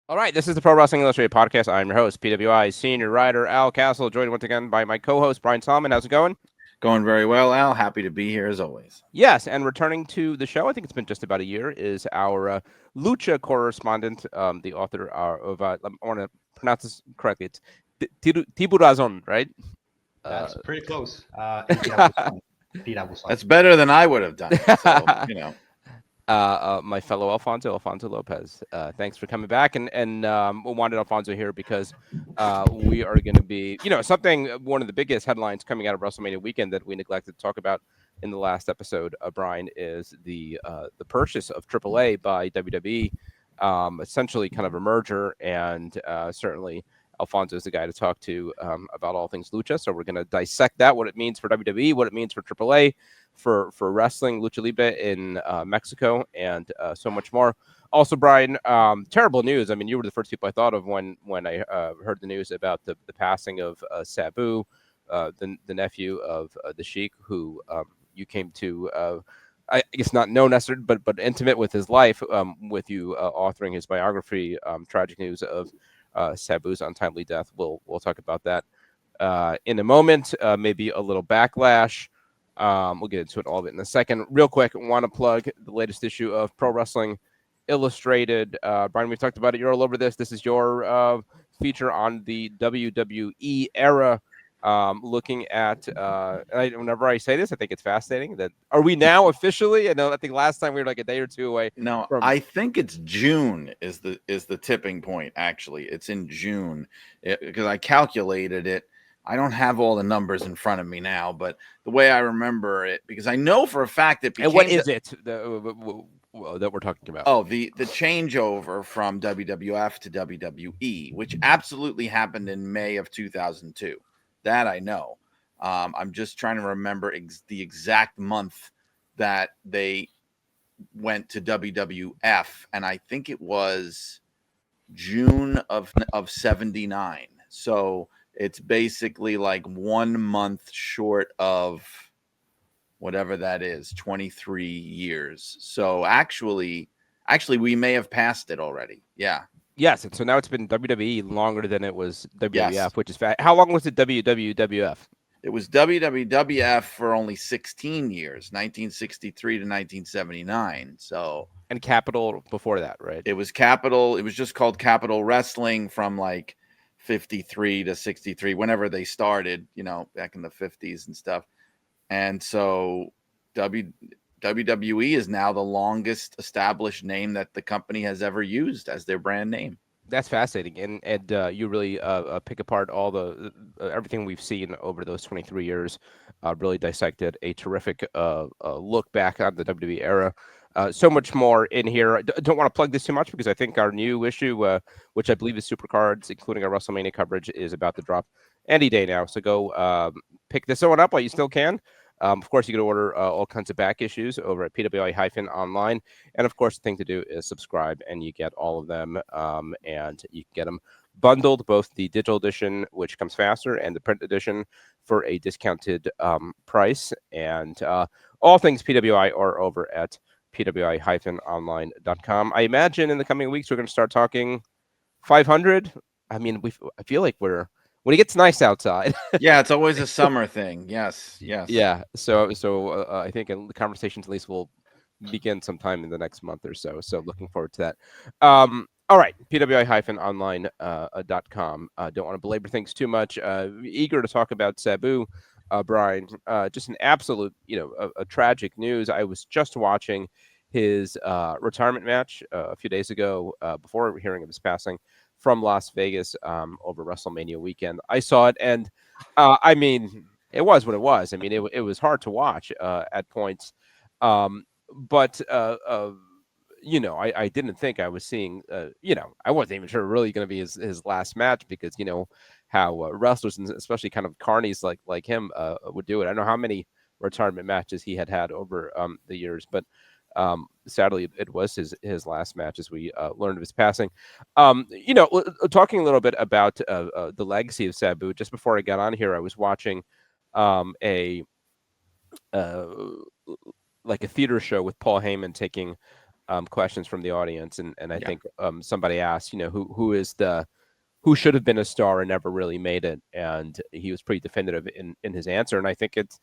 All right, this is the Pro Wrestling Illustrated podcast. I'm your host, PWI senior writer Al Castle, joined once again by my co-host Brian Solomon. How's it going? Going very well, Al. Happy to be here as always. Yes, and returning to the show, I think it's been just about a year, is our Lucha correspondent, the author of, I want to pronounce this correctly, it's Tiburazon, right? Uh, That's pretty close. Tirabuson. Tirabuson. That's better than I would have done it. So, my fellow Alfonso Lopez. Thanks for coming back, and we wanted Alfonso here because we are going to be, one of the biggest headlines coming out of WrestleMania weekend that we neglected to talk about in the last episode. Brian, is the purchase of AAA by WWE, essentially kind of a merger, and certainly Alfonso is the guy to talk to about all things lucha. So we're going to dissect that, what it means for WWE, what it means for AAA, for wrestling, Lucha Libre in Mexico, and so much more. Also, Brian, terrible news. I mean, you were the first people I thought of when I heard the news about the passing of Sabu, the nephew of the Sheik, who you came to, I guess not know necessarily, but intimate with his life, with you authoring his biography, tragic news of Sabu's untimely death. We'll talk about that in a moment. Maybe a little backlash. We'll get into all of it in a second. Real quick, want to plug the latest issue of Pro Wrestling Illustrated. Brian, we've talked about it. You're all over this. This is your feature on the WWE era. Looking at, whenever I say this, I think it's fascinating. That are we now officially? I think last time we were like a day or two away. no, I think it's June is the tipping point. Actually, it's in June because I calculated it. I don't have all the numbers in front of me now, but the way I remember it, because I know for a fact it became. And what is it that we're talking about? Oh, the changeover from WWF to WWE, which absolutely happened in May of 2002. That I know. I'm just trying to remember the exact month that they went to WWF, and I think it was June of '79. So it's basically like 1 month short of whatever that is, 23 years. So actually, we may have passed it already. Yeah. Yes, and so now it's been WWE longer than it was WWF, Yes. which is how long was it WWF? It was WWF for only 16 years, 1963 to 1979. So, and Capital before that, right? It was Capital. It was just called Capital Wrestling from like 53 to 63, whenever they started, back in the 50s and stuff. And so WWE is now the longest established name that the company has ever used as their brand name. That's fascinating, and you really pick apart all the everything we've seen over those 23 years. Really dissected a terrific look back on the WWE era. So much more in here. Don't want to plug this too much because I think our new issue, which I believe is Supercards, including our WrestleMania coverage, is about to drop any day now. So go pick this one up while you still can. Of course, you can order all kinds of back issues over at PWI-online. And of course, the thing to do is subscribe, and you get all of them. And you can get them bundled, both the digital edition, which comes faster, and the print edition for a discounted price. And all things PWI are over at PWI-online.com. I imagine in the coming weeks, we're going to start talking 500. I mean, I feel like when it gets nice outside. Yeah, it's always a summer thing. Yes. Yeah. So I think the conversations at least will begin sometime in the next month or so. So looking forward to that. All right, PWI-online.com. Don't want to belabor things too much. Eager to talk about Sabu, Brian. Just an absolute, a tragic news. I was just watching his retirement match a few days ago before hearing of his passing from Las Vegas over WrestleMania weekend. I saw it, and I mean, it was what it was. I mean, it was hard to watch at points, but I didn't think I was seeing. I wasn't even sure really going to be his last match because how wrestlers and especially kind of carnies like him would do it. I don't know how many retirement matches he had over the years, but sadly, it was his last match as we learned of his passing. Talking a little bit about the legacy of Sabu. Just before I got on here, I was watching a theater show with Paul Heyman taking questions from the audience, and I think somebody asked, who should have been a star and never really made it, and he was pretty definitive in his answer, and I think it's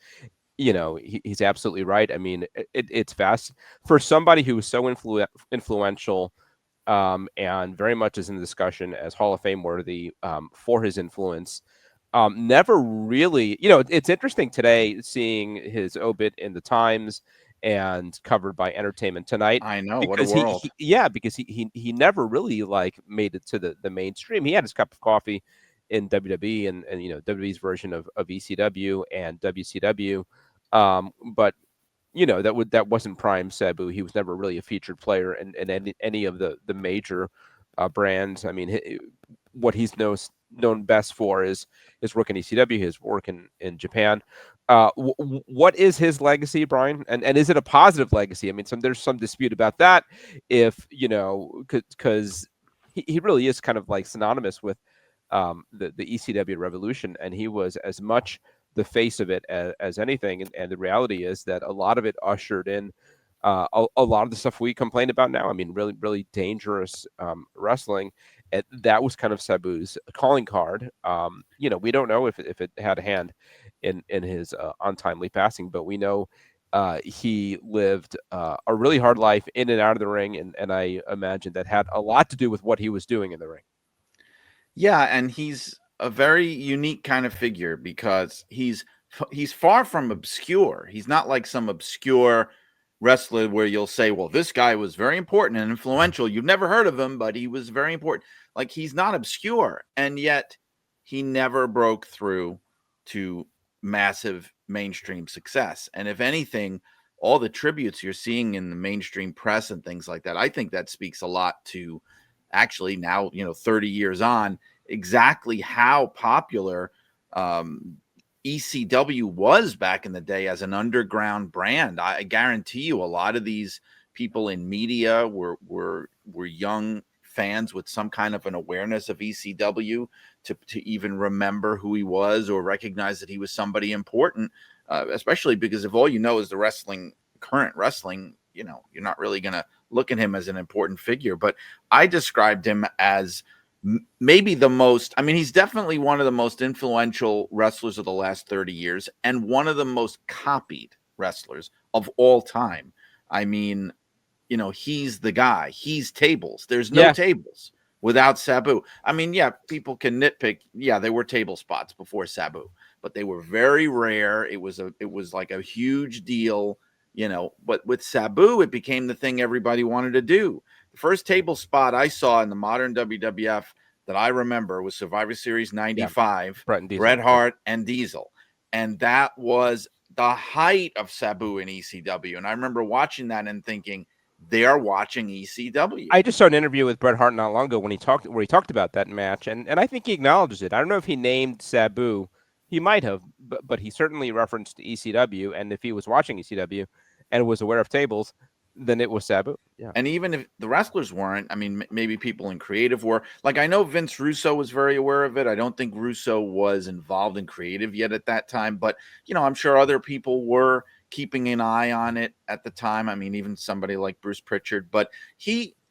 he's absolutely right. I mean, it's fast for somebody who was so influential, and very much is in the discussion as Hall of Fame worthy, for his influence. Never really, it's interesting today seeing his obit in the Times and covered by Entertainment Tonight, I know, what a because world. because he never really like made it to the mainstream. He had his cup of coffee in WWE and WWE's version of ECW and WCW, but that wasn't prime Sabu. He was never really a featured player in any of the major brands. I mean, what he's known best for is his work in ECW, his work in Japan. What is his legacy, Brian? And is it a positive legacy? I mean, there's some dispute about that. If because he really is kind of like synonymous with the ECW revolution, and he was as much the face of it as anything. And the reality is that a lot of it ushered in a lot of the stuff we complain about now. I mean, really, really dangerous wrestling. And that was kind of Sabu's calling card. We don't know if it had a hand in his untimely passing, but we know he lived a really hard life in and out of the ring, and I imagine that had a lot to do with what he was doing in the ring. Yeah, and he's a very unique kind of figure because he's far from obscure. He's not like some obscure wrestler where you'll say, well, this guy was very important and influential. You've never heard of him, but he was very important. Like, he's not obscure, and yet he never broke through to massive mainstream success. And if anything, all the tributes you're seeing in the mainstream press and things like that, I think that speaks a lot to actually now, 30 years on, exactly how popular ECW was back in the day as an underground brand. I guarantee you a lot of these people in media were young fans with some kind of an awareness of ECW to even remember who he was or recognize that he was somebody important, especially because if all you know is the current wrestling, you're not really going to look at him as an important figure. But I described him as maybe he's definitely one of the most influential wrestlers of the last 30 years and one of the most copied wrestlers of all time. I mean, he's the guy. He's tables. There's no tables without Sabu. I mean, yeah, people can nitpick. Yeah, there were table spots before Sabu, but they were very rare. It was like a huge deal. But with Sabu, it became the thing everybody wanted to do. The first table spot I saw in the modern WWF that I remember was Survivor Series 95, Bret Hart and Diesel. And that was the height of Sabu in ECW. And I remember watching that and thinking, they are watching ECW. I just saw an interview with Bret Hart not long ago where he talked about that match, and I think he acknowledges it. I don't know if he named Sabu. He might have, but he certainly referenced ECW, and if he was watching ECW and was aware of tables, then it was Sabu. Yeah. And even if the wrestlers weren't, I mean, maybe people in creative were. Like, I know Vince Russo was very aware of it. I don't think Russo was involved in creative yet at that time, but, I'm sure other people were keeping an eye on it at the time. I mean, even somebody like Bruce Pritchard, but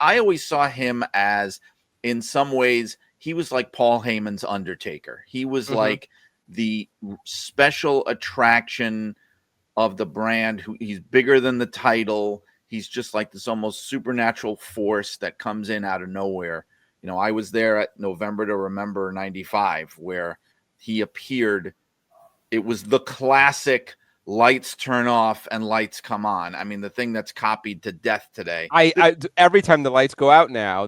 I always saw him as, in some ways, he was like Paul Heyman's Undertaker. He was like the special attraction of the brand. He's bigger than the title. He's just like this almost supernatural force that comes in out of nowhere. I was there at November to Remember 95 where he appeared. It was the classic lights turn off and lights come on. I mean, the thing that's copied to death today. I every time the lights go out now,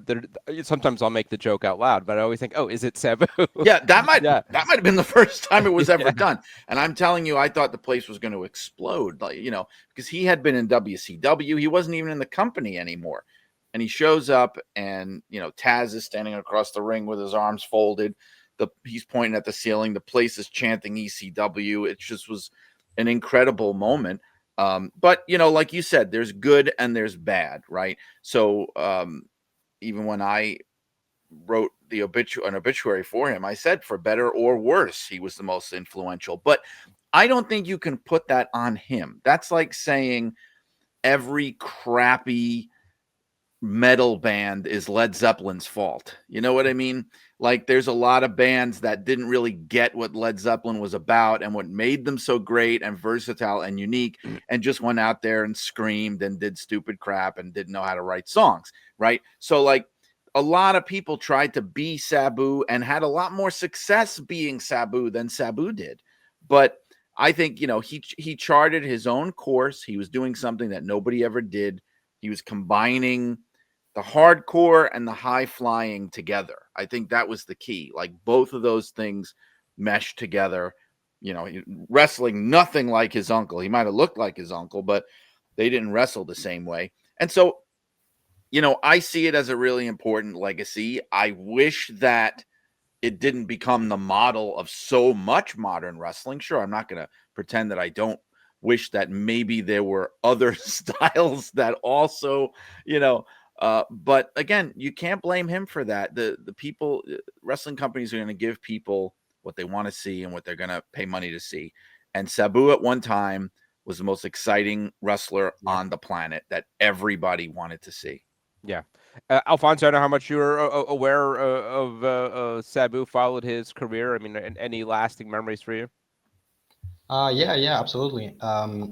sometimes I'll make the joke out loud, but I always think, oh, is it Sabu? Yeah, that might have been the first time it was ever done. And I'm telling you, I thought the place was going to explode, because he had been in WCW. He wasn't even in the company anymore. And he shows up and, Taz is standing across the ring with his arms folded. He's pointing at the ceiling. The place is chanting ECW. It just was an incredible moment. But, like you said, there's good and there's bad, right? So even when I wrote an obituary for him, I said, for better or worse, he was the most influential. But I don't think you can put that on him. That's like saying every crappy metal band is Led Zeppelin's fault. You know what I mean? Like there's a lot of bands that didn't really get what Led Zeppelin was about and what made them so great and versatile and unique, and just went out there and screamed and did stupid crap and didn't know how to write songs, right? So like a lot of people tried to be Sabu and had a lot more success being Sabu than Sabu did. But I think, he charted his own course. He was doing something that nobody ever did. He was combining the hardcore and the high flying together. I think that was the key. Like both of those things meshed together. Wrestling nothing like his uncle. He might have looked like his uncle, but they didn't wrestle the same way. And so, I see it as a really important legacy. I wish that it didn't become the model of so much modern wrestling. Sure, I'm not going to pretend that I don't wish that maybe there were other styles that also, but again, you can't blame him for that. The people, wrestling companies are going to give people what they want to see and what they're going to pay money to see. And Sabu at one time was the most exciting wrestler on the planet that everybody wanted to see. Yeah. Alfonso, I know how much you're aware of Sabu, followed his career. I mean, any lasting memories for you? Yeah, absolutely.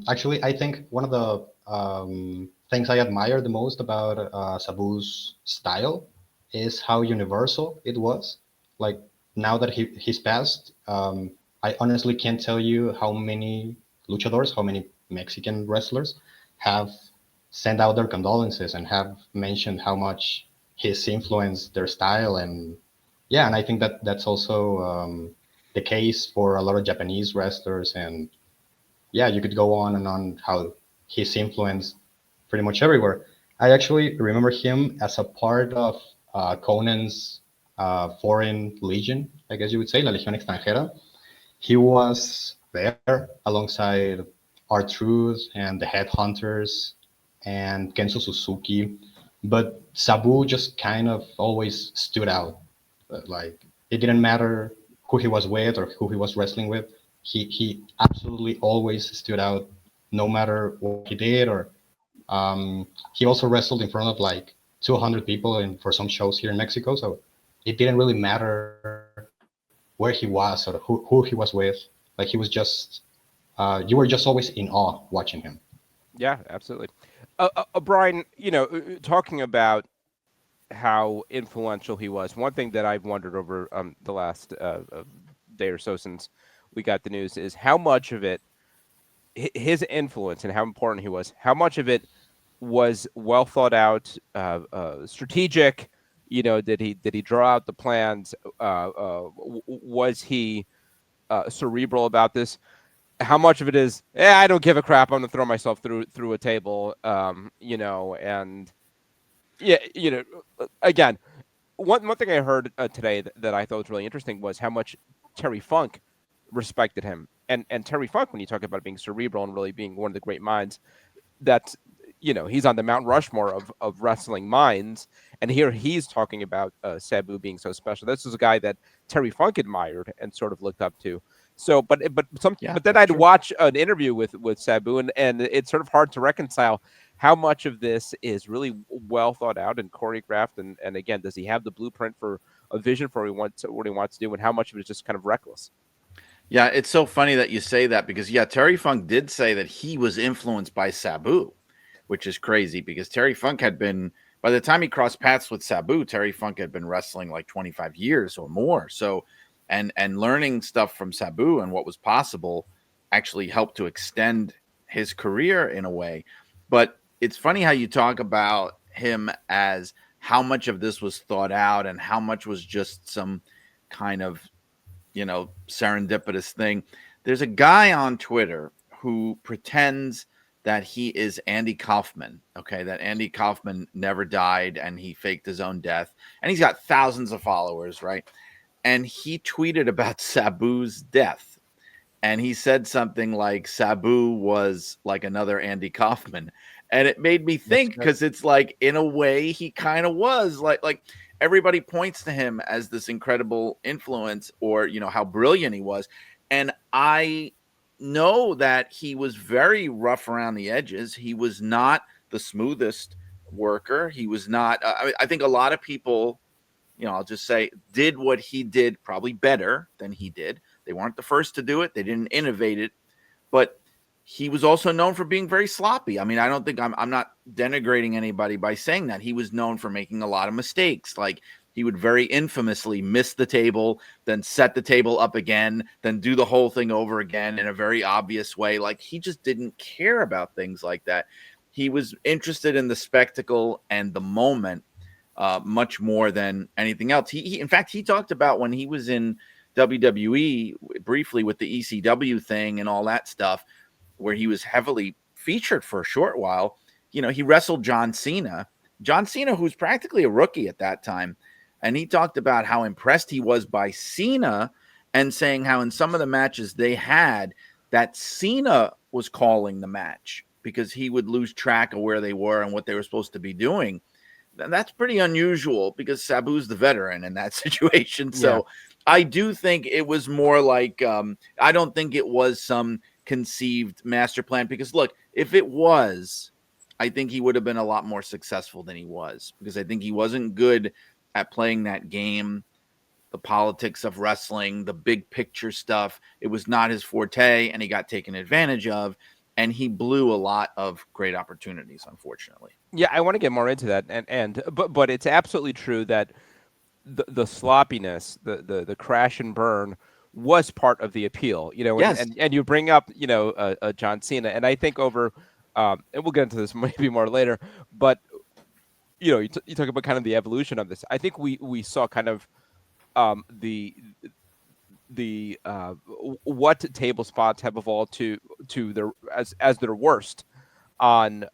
Actually, I think one of the things I admire the most about Sabu's style is how universal it was. Like now that he's passed, I honestly can't tell you how many luchadors, how many Mexican wrestlers have sent out their condolences and have mentioned how much he's influenced their style. And yeah, and I think that that's also the case for a lot of Japanese wrestlers. And yeah, you could go on and on how he's influenced pretty much everywhere. I actually remember him as a part of Conan's foreign legion, I guess you would say, La Legión Extranjera. He was there alongside R-Truth and the Headhunters and Kenzo Suzuki. But Sabu just kind of always stood out. Like it didn't matter who he was with or who he was wrestling with. He absolutely always stood out, no matter what he did. Or he also wrestled in front of like 200 people for some shows here in Mexico. So it didn't really matter where he was or who he was with. Like he was just, you were just always in awe watching him. Yeah, absolutely. Brian, talking about how influential he was. One thing that I've wondered over the last day or so since we got the news is how much of it, his influence and how important he was, how much of it was well thought out, strategic. Did he draw out the plans? Was he cerebral about this? How much of it is, I don't give a crap. I'm gonna throw myself through a table, and yeah, again, one thing I heard today that I thought was really interesting was how much Terry Funk respected him, and Terry Funk, when you talk about being cerebral and really being one of the great minds, that's he's on the Mount Rushmore of wrestling minds, and here he's talking about Sabu being so special. This is a guy that Terry Funk admired and sort of looked up to. So, but then I'd watch an interview with Sabu, and it's sort of hard to reconcile how much of this is really well thought out and choreographed, and again, does he have the blueprint for a vision for what he wants to do, and how much of it is just kind of reckless? Yeah, it's so funny that you say that because Terry Funk did say that he was influenced by Sabu, which is crazy because Terry Funk had been, by the time he crossed paths with Sabu, Terry Funk had been wrestling like 25 years or more. So, and learning stuff from Sabu and what was possible actually helped to extend his career in a way. But it's funny how you talk about him as how much of this was thought out and how much was just some kind of serendipitous thing. There's a guy on Twitter who pretends that he is Andy Kaufman, okay, that Andy Kaufman never died and he faked his own death. And he's got thousands of followers, right? And he tweeted about Sabu's death. And he said something like Sabu was like another Andy Kaufman. And it made me think because it's like, in a way, he kind of was like everybody points to him as this incredible influence or, how brilliant he was. And I know that he was very rough around the edges. He was not the smoothest worker. He was not. I think a lot of people, I'll just say, did what he did probably better than he did. They weren't the first to do it. They didn't innovate it, but he was also known for being very sloppy. I mean, I don't think I'm not denigrating anybody by saying that. He was known for making a lot of mistakes. Like, he would very infamously miss the table, then set the table up again, then do the whole thing over again in a very obvious way. Like, he just didn't care about things like that. He was interested in the spectacle and the moment much more than anything else. He in fact, he talked about when he was in WWE briefly with the ECW thing and all that stuff, where he was heavily featured for a short while. He wrestled John Cena, who's practically a rookie at that time. And he talked about how impressed he was by Cena, and saying how in some of the matches they had, that Cena was calling the match because he would lose track of where they were and what they were supposed to be doing. And that's pretty unusual because Sabu's the veteran in that situation. So I do think it was more like, I don't think it was some conceived master plan, because look, if it was, I think he would have been a lot more successful than he was, because I think he wasn't good at playing that game, the politics of wrestling, the big picture stuff. It was not his forte, and he got taken advantage of, and he blew a lot of great opportunities, unfortunately. Yeah, I want to get more into that, but it's absolutely true that the sloppiness, the crash and burn was part of the appeal, Yes. and you bring up, John Cena, and I think over, and we'll get into this maybe more later, but you talk about kind of the evolution of this. I think we saw kind of the what table spots have evolved to their as their worst on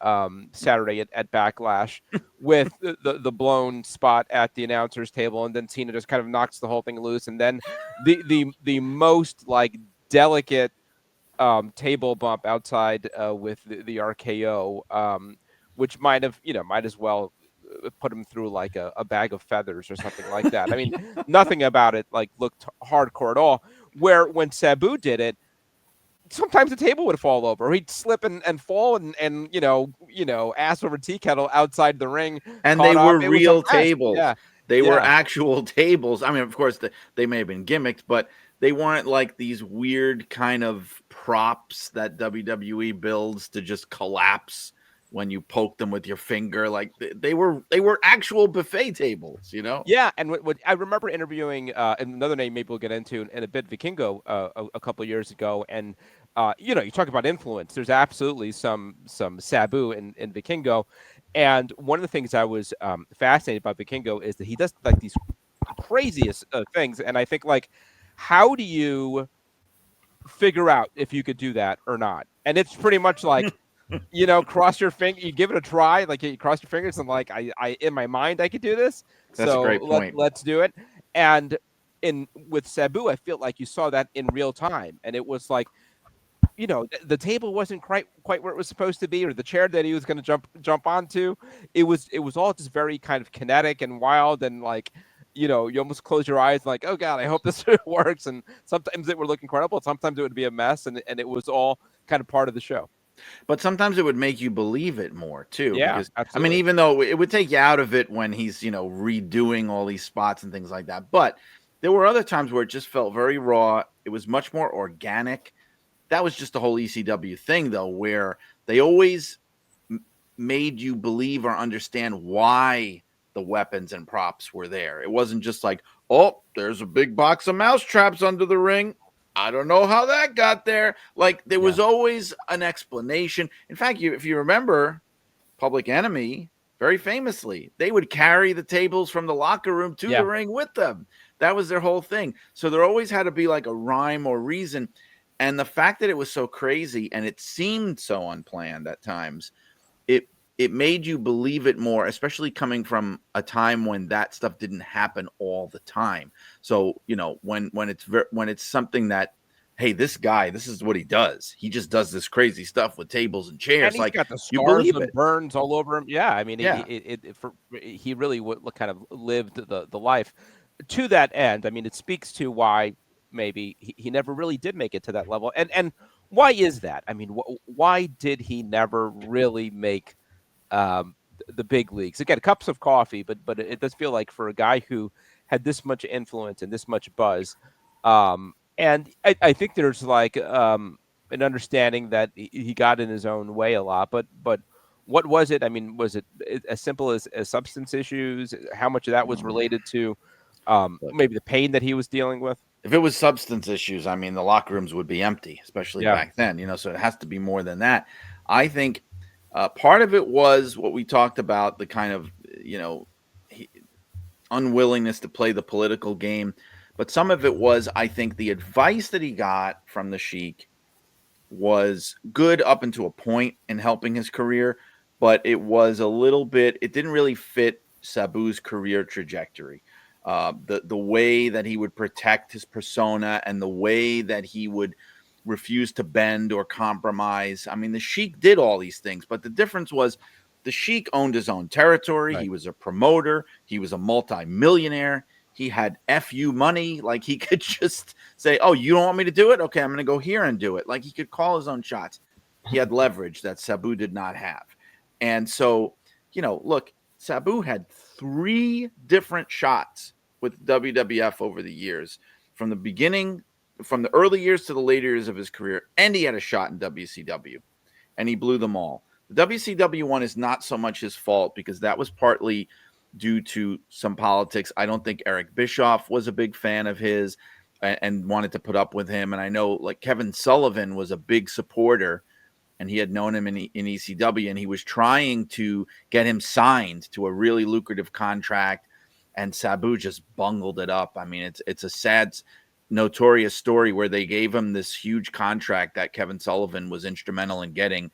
Saturday at Backlash, with the blown spot at the announcer's table, and then Cena just kind of knocks the whole thing loose, and then the most like delicate table bump outside with the RKO, which might as well put him through like a bag of feathers or something like that. I mean, nothing about it like looked hardcore at all. Where when Sabu did it, sometimes the table would fall over, or he'd slip and fall and ass over tea kettle outside the ring. And they were It was a real mess. tables. Yeah. They were Yeah. actual tables. I mean, of course, they may have been gimmicked, but they weren't like these weird kind of props that WWE builds to just collapse when you poke them with your finger. Like, they were actual buffet tables, Yeah, and what I remember interviewing another name maybe we'll get into in a bit, Vikingo, a couple of years ago, and you talk about influence. There's absolutely some Sabu in Vikingo, and one of the things I was fascinated about Vikingo is that he does like these craziest things, and I think like, how do you figure out if you could do that or not? And it's pretty much like, cross your finger, you give it a try, like you cross your fingers and like, I in my mind I could do this. That's a So great point. let's do it. And with Sabu, I feel like you saw that in real time. And it was like, the table wasn't quite where it was supposed to be, or the chair that he was going to jump onto. It was all just very kind of kinetic and wild, and like, you almost close your eyes like, oh God, I hope this works. And sometimes it would look incredible. Sometimes it would be a mess, and it was all kind of part of the show. But sometimes it would make you believe it more too. Yeah, Because absolutely. I mean, even though it would take you out of it when he's, redoing all these spots and things like that. But there were other times where it just felt very raw. It was much more organic. That was just the whole ECW thing, though, where they always made you believe or understand why the weapons and props were there. It wasn't just like, oh, there's a big box of mouse traps under the ring. I don't know how that got there. Like, there was always an explanation. In fact, if you remember, Public Enemy, very famously, they would carry the tables from the locker room to the ring with them. That was their whole thing. So there always had to be like a rhyme or reason. And the fact that it was so crazy and it seemed so unplanned at times, it made you believe it more, especially coming from a time when that stuff didn't happen all the time. So, when it's something that, hey, this guy, this is what he does. He just does this crazy stuff with tables and chairs. And he's like, got the you scars believe and it. burns all over him. Yeah, I mean, Yeah. he really kind of lived the life. To that end, I mean, it speaks to why maybe he never really did make it to that level. And why is that? I mean, why did he never really make the big leagues. Again, cups of coffee, but it does feel like for a guy who had this much influence and this much buzz, and I think there's like an understanding that he got in his own way a lot. But what was it? I mean, was it as simple as substance issues? How much of that was related to Look, maybe the pain that he was dealing with? if it was substance issues, I mean, the locker rooms would be empty, especially Yeah, back then, so it has to be more than that. I think part of it was what we talked about, the kind of, he, unwillingness to play the political game. But some of it was, I think, the advice that he got from the Sheik was good up until a point in helping his career, but it was a little bit, it didn't really fit Sabu's career trajectory. The way that he would protect his persona and the way that he would refuse to bend or compromise. I mean, the Sheik did all these things, but the difference was the Sheik owned his own territory. right. He was a promoter. He was a multi-millionaire. He had FU money. Like, he could just say, oh, you don't want me to do it? Okay, I'm going to go here and do it. Like, he could call his own shots. He had leverage that Sabu did not have. And so, look, Sabu had 3 different shots with WWF over the years, from the beginning, from the early years to the later years of his career, and he had a shot in WCW, and he blew them all. The WCW one is not so much his fault, because that was partly due to some politics. I don't think Eric Bischoff was a big fan of his and wanted to put up with him. And I know, like, Kevin Sullivan was a big supporter, and he had known him in ECW, and he was trying to get him signed to a really lucrative contract, and Sabu just bungled it up. I mean, it's a sad, notorious story where they gave him this huge contract that Kevin Sullivan was instrumental in getting,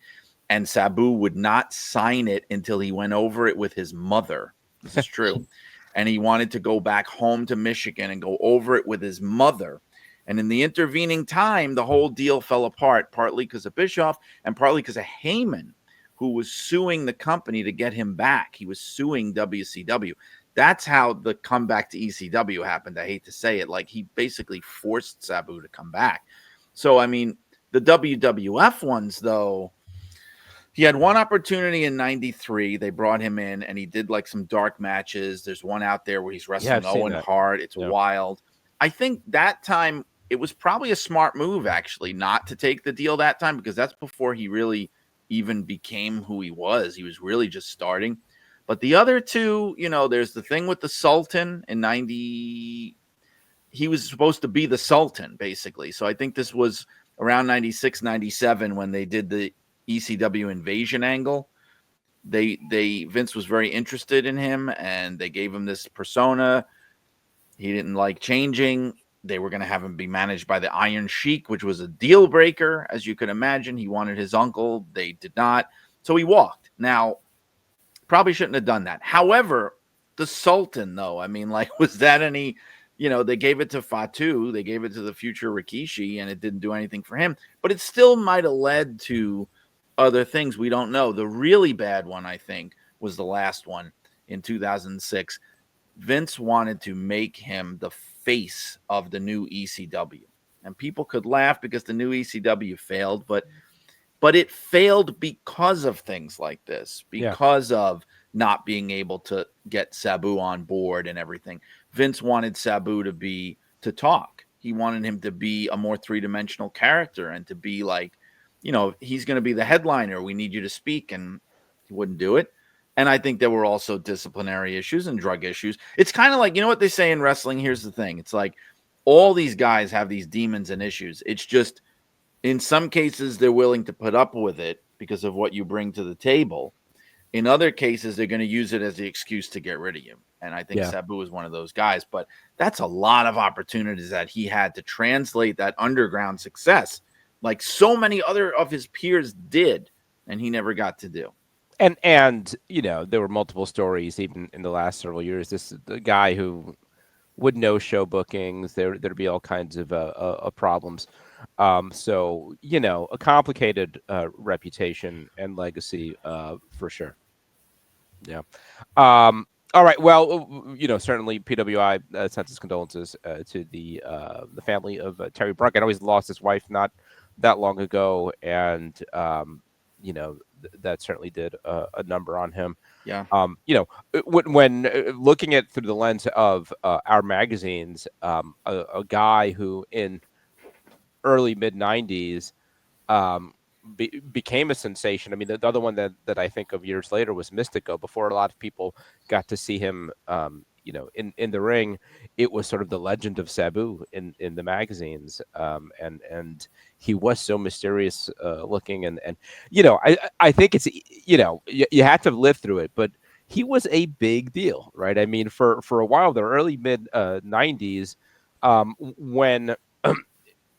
and Sabu would not sign it until he went over it with his mother. This is true. And he wanted to go back home to Michigan and go over it with his mother. And in the intervening time, the whole deal fell apart, partly because of Bischoff and partly because of Heyman, who was suing the company to get him back. He was suing WCW. That's how the comeback to ECW happened. I hate to say it. Like, he basically forced Sabu to come back. So, I mean, the WWF ones, though, he had one opportunity in 93. They brought him in, and he did like some dark matches. There's one out there where he's wrestling I've seen Owen that. Hart. It's Yeah. wild. I think that time it was probably a smart move, actually, not to take the deal that time, because that's before he really even became who he was. He was really just starting. But the other two, there's the thing with the Sultan in 90. He was supposed to be the Sultan, basically. So I think this was around 96, 97 when they did the ECW invasion angle. Vince was very interested in him, and they gave him this persona. He didn't like changing. They were going to have him be managed by the Iron Sheik, which was a deal breaker, as you could imagine. He wanted his uncle. They did not. So he walked. Now, probably shouldn't have done that. However, the Sultan, though, I mean, like, was that any, they gave it to Fatu, they gave it to the future Rikishi, and it didn't do anything for him. But it still might have led to other things. We don't know. The really bad one, I think, was the last one in 2006. Vince wanted to make him the face of the new ECW. And people could laugh because the new ECW failed, but it failed because of things like this, because of not being able to get Sabu on board and everything. Vince wanted Sabu to talk. He wanted him to be a more 3-dimensional character and to be like, he's going to be the headliner. We need you to speak. And he wouldn't do it. And I think there were also disciplinary issues and drug issues. It's kind of like, what they say in wrestling? Here's the thing. It's like all these guys have these demons and issues. It's just, in some cases, they're willing to put up with it because of what you bring to the table. In other cases, they're going to use it as the excuse to get rid of you. And I think Sabu is one of those guys. But that's a lot of opportunities that he had to translate that underground success, like so many other of his peers did, and he never got to do. And there were multiple stories even in the last several years. The guy who would know show bookings. There'd be all kinds of problems. So a complicated reputation and legacy for sure. Yeah. All right. Well, certainly PWI sends its condolences to the family of Terry Brunk. I know he's lost his wife not that long ago, and that certainly did a number on him. Yeah. When looking at through the lens of our magazines, a guy who in early mid '90s um, became a sensation. I mean, the other one that I think of years later was Mystico. Before a lot of people got to see him, in the ring, it was sort of the legend of Sabu in the magazines, and he was so mysterious looking, and I think it's you had to live through it, but he was a big deal, right? I mean, for a while, the early mid '90s, when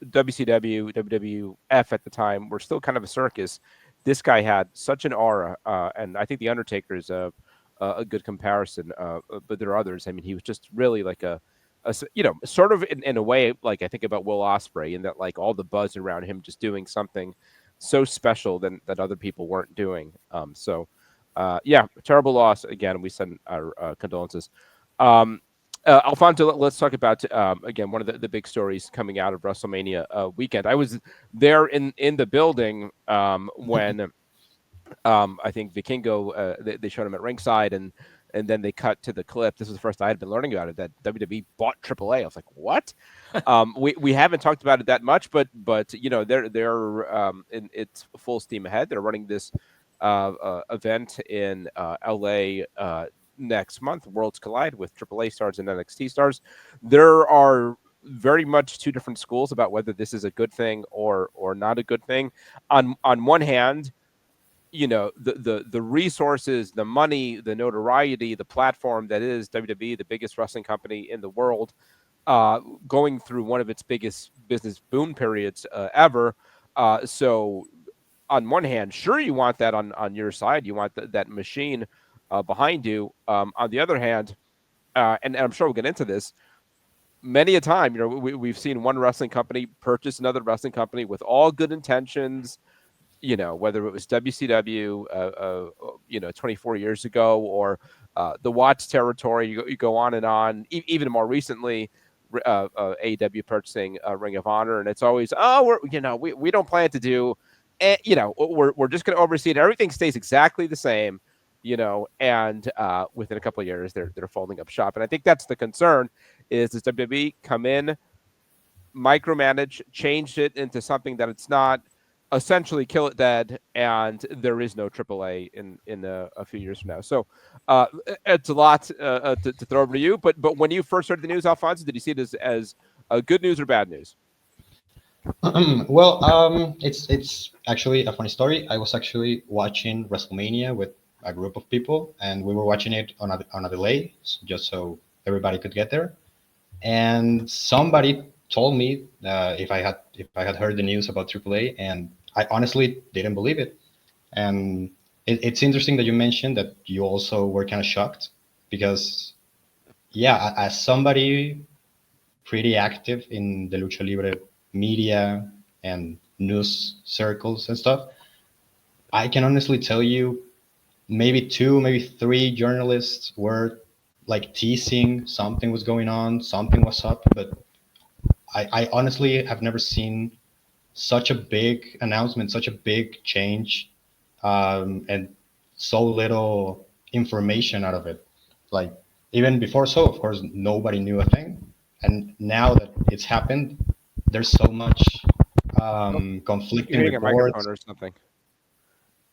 WCW, WWF at the time were still kind of a circus. This guy had such an aura, and I think the Undertaker is a good comparison. But there are others. I mean, he was just really like sort of in a way, like I think about Will Ospreay, in that like all the buzz around him just doing something so special that other people weren't doing. Yeah, terrible loss. Again, we send our condolences. Um, Alfonso, let's talk about again one of the big stories coming out of WrestleMania weekend. I was there in the building when I think Vikingo they showed him at ringside, and then they cut to the clip. This was the first I had been learning about it, that WWE bought AAA. I was like, what? We haven't talked about it that much, but they're in its full steam ahead. They're running this event in LA next month, Worlds Collide, with AAA stars and NXT stars. There are very much two different schools about whether this is a good thing or not a good thing. On one hand, the resources, the money, the notoriety, the platform that is WWE, the biggest wrestling company in the world, going through one of its biggest business boom periods ever. So on one hand, sure, you want that on your side. You want that machine behind you. On the other hand, and I'm sure we'll get into this, many a time, we've seen one wrestling company purchase another wrestling company with all good intentions, whether it was WCW, 24 years ago, or the Watts territory. You go on and on. Even more recently, AEW purchasing Ring of Honor, and it's always, we don't plan to do, we're just going to oversee it. Everything stays exactly the same, and within a couple of years, they're folding up shop. And I think that's the concern: is does WWE come in, micromanage, change it into something that it's not, essentially kill it dead, and there is no AAA in a few years from now. So it's a lot to throw over to you. But when you first heard the news, Alfonso, did you see it as good news or bad news? Well, it's actually a funny story. I was actually watching WrestleMania with a group of people, and we were watching it on a delay, just so everybody could get there. And somebody told me if I had heard the news about AAA, and I honestly didn't believe it. And it's interesting that you mentioned that you also were kind of shocked, because yeah, as somebody pretty active in the Lucha Libre media and news circles and stuff, I can honestly tell you maybe two, maybe three journalists were like teasing something was going on, something was up, but I honestly have never seen such a big announcement, such a big change, and so little information out of it. Like, even before, so of course nobody knew a thing, and now that it's happened, there's so much You're conflicting hitting a reports. microphone or something.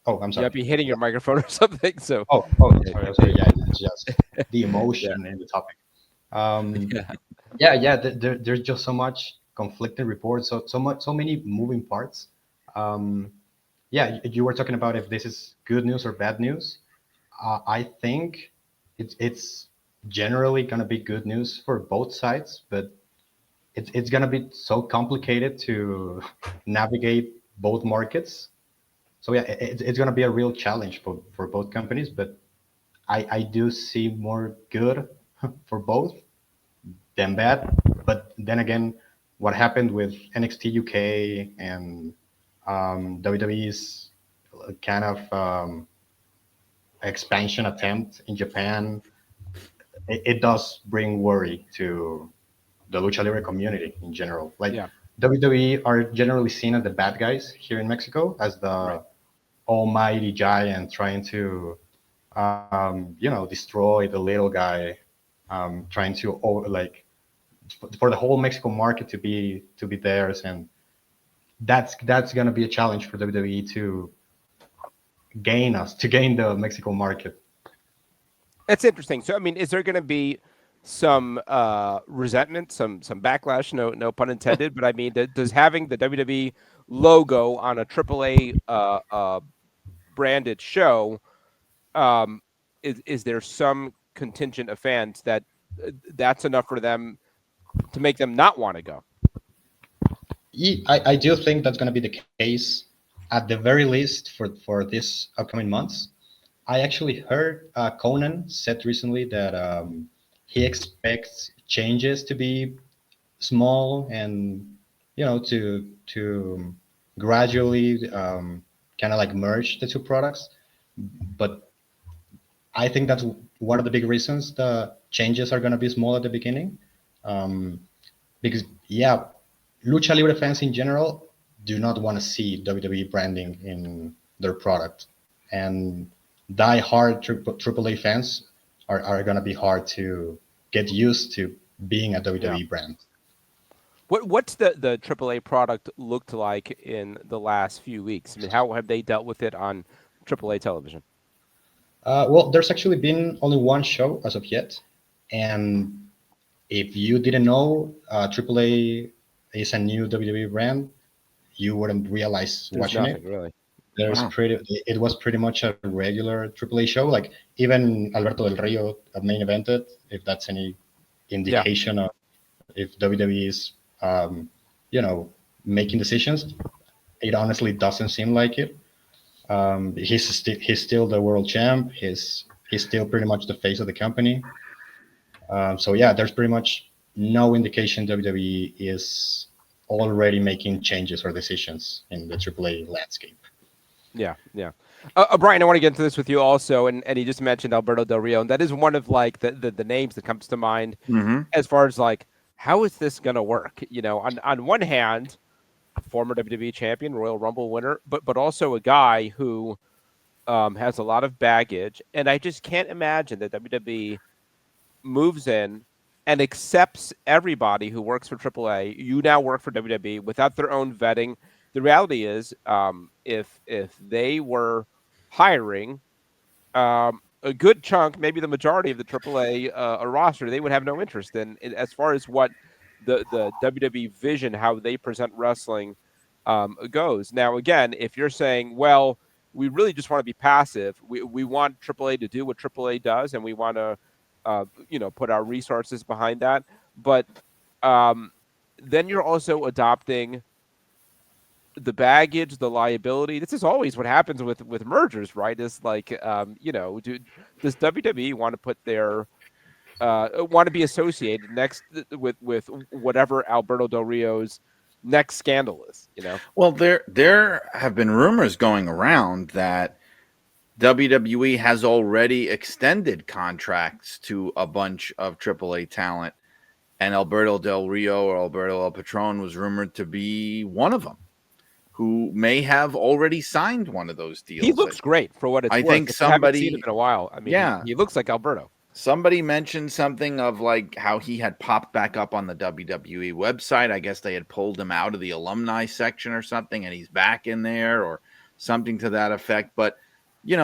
Oh, I'm You sorry. might be hitting your microphone or something. So Sorry, I'm sorry. Yeah, it's just the yeah, emotion in the topic. Um, yeah. yeah. There's just so much conflicting reports, so many moving parts. Um, yeah, you were talking about if this is good news or bad news. I think it's generally gonna be good news for both sides, but it's gonna be so complicated to navigate both markets. So yeah, it's gonna be a real challenge for both companies, but I do see more good for both than bad. But then again, what happened with NXT UK and WWE's kind of expansion attempt in Japan, it does bring worry to the lucha libre community in general. Like, Yeah. WWE are generally seen as the bad guys here in Mexico, as Right. the almighty giant trying to, destroy the little guy, trying to like for the whole Mexican market to be theirs, and that's gonna be a challenge for WWE to gain the Mexico market. That's interesting. So, I mean, is there going to be some resentment, some backlash? No pun intended. But I mean, does having the WWE logo on a AAA branded show, um, is there some contingent of fans that that's enough for them to make them not want to go? I do think that's going to be the case at the very least for this upcoming months. I actually heard Conan said recently that he expects changes to be small and to gradually kind of like merge the two products. But I think that's one of the big reasons the changes are going to be small at the beginning. Um, because yeah, lucha libre fans in general do not want to see WWE branding in their product, and die-hard AAA fans are going to be hard to get used to being a Yeah. WWE brand. What's the AAA product looked like in the last few weeks? I mean, how have they dealt with it on AAA television? Well, there's actually been only one show as of yet, and if you didn't know AAA is a new WWE brand, you wouldn't realize There's watching it. nothing really. There's Wow. it was pretty much a regular AAA show. Like even Alberto del Rio main evented, if that's any Yeah. indication of if WWE is, you know, making decisions. It honestly doesn't seem like it. He's still the world champ. He's still pretty much the face of the company. So yeah, there's pretty much no indication WWE is already making changes or decisions in the AAA landscape. Yeah, yeah. Brian, I want to get into this with you also, and he just mentioned Alberto Del Rio, and that is one of like the names that comes to mind Mm-hmm. as far as like how is this going to work? You know, on one hand, former WWE champion, Royal Rumble winner, but also a guy who has a lot of baggage, and I just can't imagine that WWE moves in and accepts everybody who works for AAA. You now work for WWE without their own vetting. The reality is, if they were hiring a good chunk, maybe the majority of the AAA roster, they would have no interest in as far as what the WWE vision, how they present wrestling goes. Now, again, if you're saying, well, we really just want to be passive, we want AAA to do what AAA does, and we want to put our resources behind that. But um, then you're also adopting the baggage, the liability. This is always what happens with mergers, right? Is like, does WWE want to put their want to be associated next with whatever Alberto Del Rio's next scandal is? You know, Well, there have been rumors going around that WWE has already extended contracts to a bunch of AAA talent, and Alberto Del Rio or Alberto El Patron was rumored to be one of them, who may have already signed one of those he deals. looks great for what it's I worth. think If you haven't seen him somebody, in a while, I mean, yeah, he looks like Alberto. somebody mentioned something of like how he had popped back up on the WWE website. I guess they had pulled him out of the alumni section or something, and he's back in there or something to that effect. But,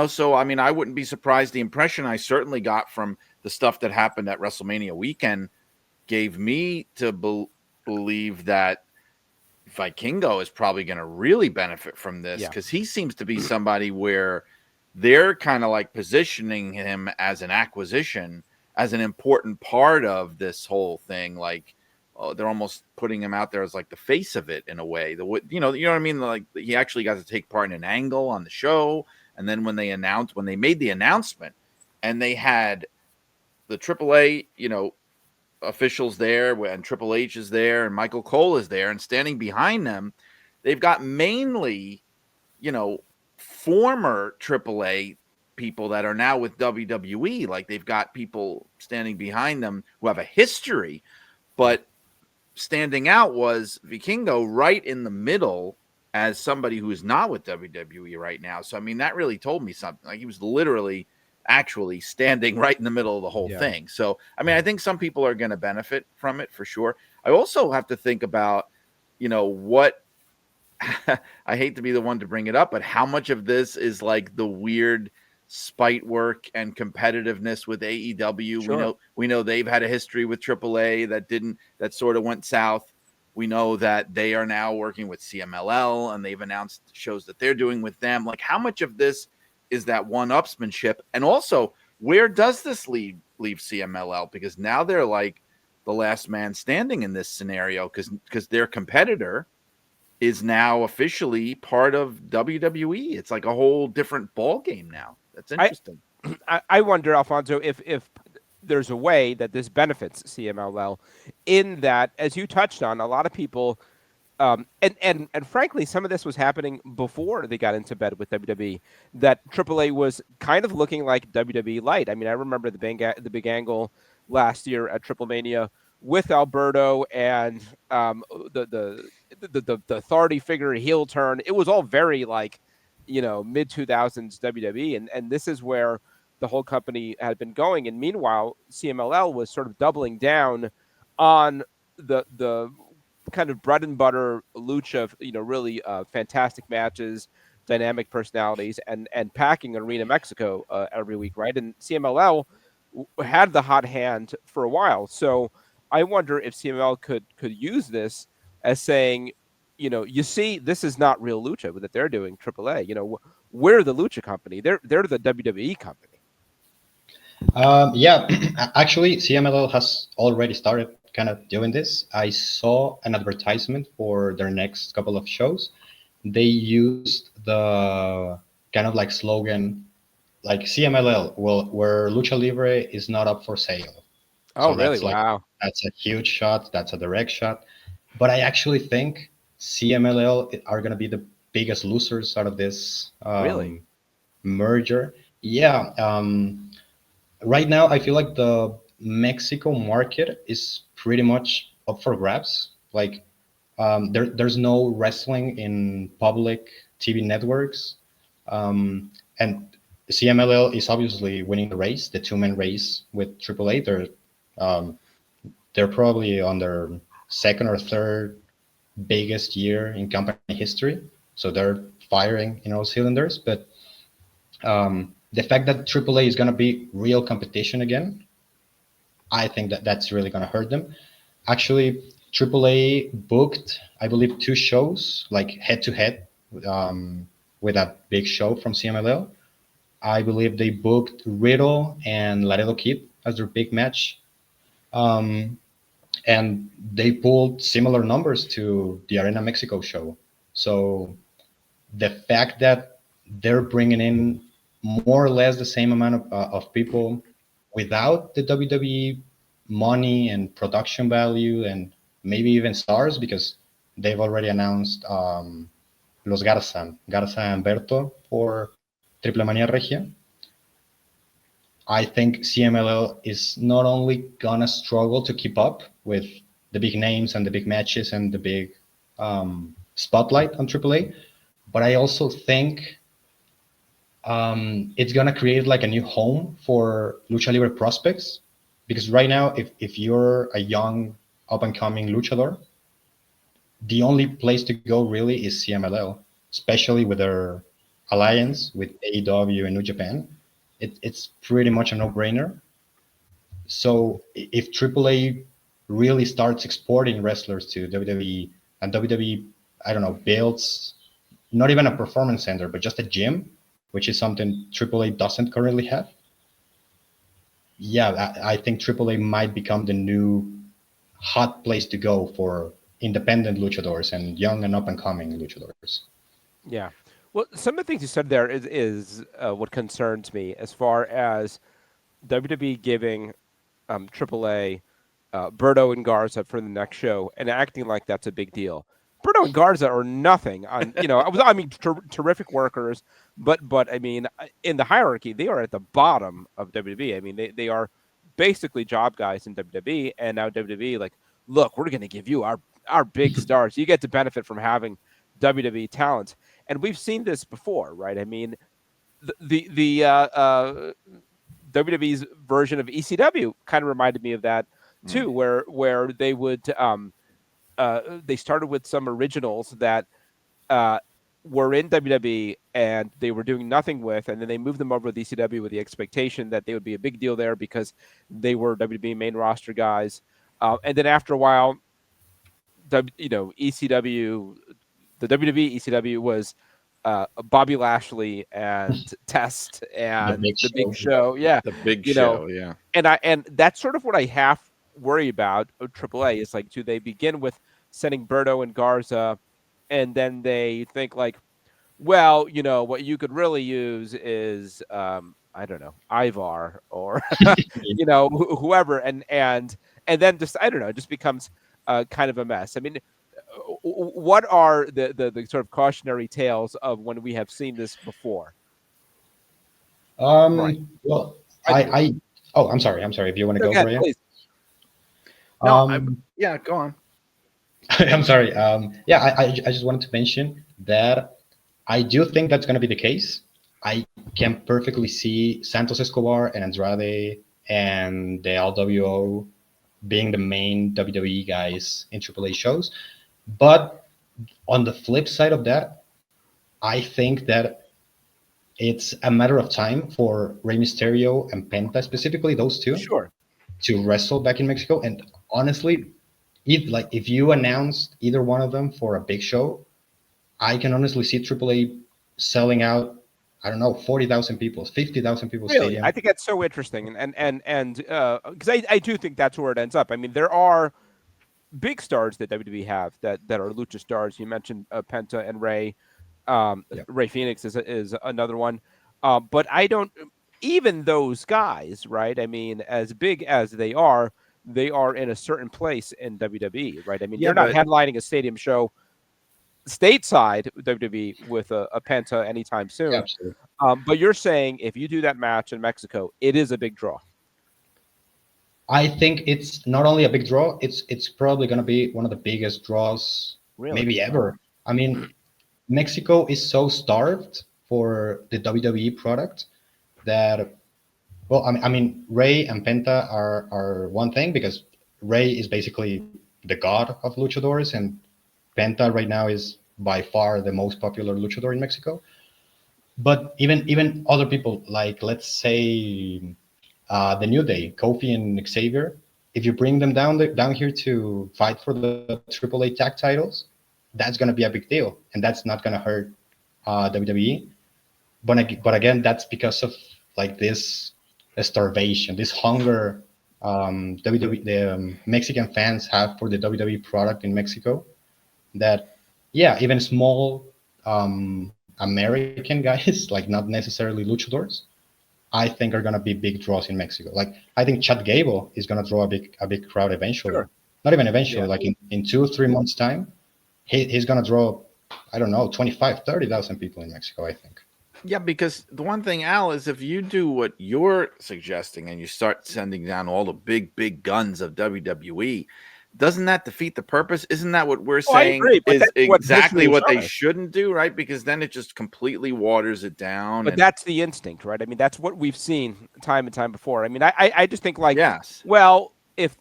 so I mean, I wouldn't be surprised. The impression I certainly got from the stuff that happened at WrestleMania weekend gave me to believe that Vikingo is probably going to really benefit from this, Yeah, because he seems to be somebody where they're kind of like positioning him as an acquisition, as an important part of this whole thing. Like, oh, they're almost putting him out there as like the face of it in a way. You know what I mean? Like, he actually got to take part in an angle on the show. And then when they made the announcement, and they had the AAA, officials there, and Triple H is there, and Michael Cole is there, and standing behind them, they've got mainly, former AAA people that are now with WWE. Like, they've got people standing behind them who have a history, but standing out was Vikingo right in the middle as somebody who is not with WWE right now. So I mean, that really told me something. Like he was literally actually standing right in the middle of the whole Yeah. thing. So I mean, I think some people are going to benefit from it for sure. I also have to think about, what I hate to be the one to bring it up, but how much of this is like the weird spite work and competitiveness with AEW? Sure. We know they've had a history with AAA that sort of went south. We know that they are now working with CMLL and they've announced shows that they're doing with them. Like how much of this is that one-upsmanship? And also, where does this leave CMLL? Because now they're like the last man standing in this scenario because their competitor is now officially part of WWE. It's like a whole different ball game now. That's I interesting. I wonder, Alfonso, if there's a way that this benefits CMLL in that, as you touched on, a lot of people, and frankly, some of this was happening before they got into bed with WWE. That AAA was kind of looking like WWE light. I mean, I remember the big angle last year at Triple Mania with Alberto and the authority figure heel turn. It was all very like mid 2000s WWE, and this is where the whole company had been going. And meanwhile, CMLL was sort of doubling down on the kind of bread and butter lucha, really fantastic matches, dynamic personalities, and packing Arena Mexico every week, right? And CMLL had the hot hand for a while, so I wonder if CMLL could use this as saying, you see, this is not real lucha that they're doing. AAA, we're the lucha company. They're the WWE company. Yeah, actually, CMLL has already started kind of doing this. I saw an advertisement for their next couple of shows. They used the kind of like slogan, like CMLL, well, where Lucha Libre is not up for sale. Oh, So really? Wow. that's a huge shot. That's a direct shot. But I actually think CMLL are going to be the biggest losers out of this Really? merger. Yeah. Right now, I feel like the Mexico market is pretty much up for grabs. Like, there's no wrestling in public TV networks, and CMLL is obviously winning the race, the two-man race with AAA. Um, they're probably on their second or third biggest year in company history, so they're firing in all cylinders. But the fact that AAA is going to be real competition again, I think that that's really going to hurt them. Actually, AAA booked, I believe, two shows like head to head with a big show from CMLL. I believe they booked Riddle and Laredo Kid as their big match, um, and they pulled similar numbers to the Arena Mexico show. So the fact that they're bringing in more or less the same amount of people without the WWE money and production value and maybe even stars, because they've already announced Los Garza and Berto for Triple Mania Regia. I think CMLL is not only gonna struggle to keep up with the big names and the big matches and the big spotlight on AAA, but I also think it's gonna create like a new home for lucha libre prospects, because right now, if you're a young up and coming luchador, the only place to go really is CMLL, especially with their alliance with AEW and New Japan. It's pretty much a no brainer. So if AAA really starts exporting wrestlers to WWE, and WWE, I don't know, builds not even a performance center, but just a gym, which is something AAA doesn't currently have. Yeah, I think AAA might become the new hot place to go for independent luchadors and young and up and coming luchadors. Yeah. Well, some of the things you said there is what concerns me as far as WWE giving AAA Berto and Garza for the next show and acting like that's a big deal. Berto and Garza are nothing on, I mean, terrific workers, but I mean, in the hierarchy, they are at the bottom of WWE. I mean, they are basically job guys in WWE, and now WWE, like, look, we're going to give you our big stars. You get to benefit from having WWE talent. And we've seen this before, right? I mean, the WWE's version of ECW kind of reminded me of that too, where they would they started with some originals that uh, were in WWE and they were doing nothing with, and then they moved them over to ECW with the expectation that they would be a big deal there because they were WWE main roster guys. And then after a while, ECW, the WWE ECW was Bobby Lashley and Test The and Big the Big Show. Show. Yeah, The Big you know, Show, yeah. and that's sort of what I half worry about AAA is like, do they begin with sending Berto and Garza, and then they think like, well, what you could really use is I don't know, Ivar or whoever, and then just I don't know, it just becomes kind of a mess. I mean, what are the sort of cautionary tales of when we have seen this before? Right. Well, I, I oh, I'm sorry. If you want to Go go, ahead, Brian. please. No, Um, yeah, go on. I'm sorry. Yeah, I just wanted to mention that I do think that's going to be the case. I can perfectly see Santos Escobar and Andrade and the LWO being the main WWE guys in AAA shows. But on the flip side of that, I think that it's a matter of time for Rey Mysterio and Penta, specifically those two, Sure. to wrestle back in Mexico. And honestly, if you announced either one of them for a big show, I can honestly see AAA selling out. I don't know, 40,000 people, 50,000 people Really, stadium. I think that's so interesting, and because I do think that's where it ends up. I mean, there are big stars that WWE have that are lucha stars. You mentioned Penta and Ray. Yeah. Ray Phoenix is another one, but I don't. Even those guys, right? I mean, as big as they are in a certain place in WWE, right? I mean, Yeah, you're not but headlining a stadium show stateside WWE with a Penta anytime Yeah, soon. absolutely. But you're saying if you do that match in Mexico, it is a big draw. I think it's not only a big draw, it's probably going to be one of the biggest draws Really? maybe Wow. ever. I mean, Mexico is so starved for the WWE product that, well, I mean, Ray and Penta are one thing because Ray is basically the god of luchadors, and Penta right now is by far the most popular luchador in Mexico. But even other people, like let's say the New Day, Kofi and Xavier, if you bring them down here to fight for the AAA tag titles, that's going to be a big deal, and that's not going to hurt WWE. But again, that's because of like this starvation, this hunger WWE, the Mexican fans have for the WWE product in Mexico. That yeah, even small American guys, like not necessarily luchadors, I think are gonna be big draws in Mexico. Like I think Chad Gable is gonna draw a big crowd eventually. Sure. Not even eventually, Yeah. like in 2 3 months time, he's gonna draw, I don't know, 25 30,000 people in Mexico, I think. yeah, because the one thing, Al, is if you do what you're suggesting and you start sending down all the big guns of WWE, doesn't that defeat the purpose? Isn't that what we're Oh, I saying agree, but is that's what exactly history has what they shown us. shouldn't do, right? Because then it just completely waters it down. But And that's the instinct, right? I mean, that's what we've seen time and time before. I mean, I just think like, yes, well, if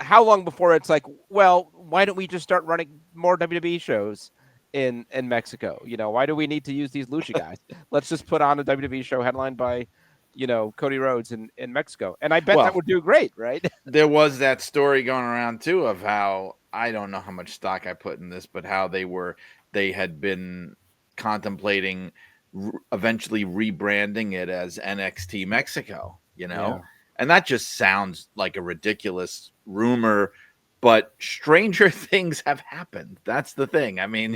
how long before it's like, well, why don't we just start running more WWE shows in Mexico? Why do we need to use these lucha guys? Let's just put on a WWE show headlined by, Cody Rhodes in Mexico, and I bet that well, would do great, right? there was that story going around too of how I don't know how much stock I put in this, but how they had been contemplating eventually rebranding it as NXT Mexico, Yeah. and that just sounds like a ridiculous rumor. But stranger things have happened. That's the thing. I mean,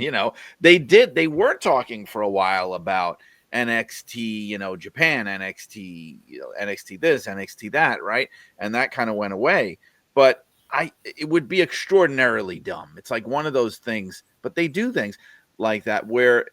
they were talking for a while about NXT, Japan, NXT, NXT this, NXT that, right? And that kind of went away. But it would be extraordinarily dumb. It's like one of those things, but they do things like that where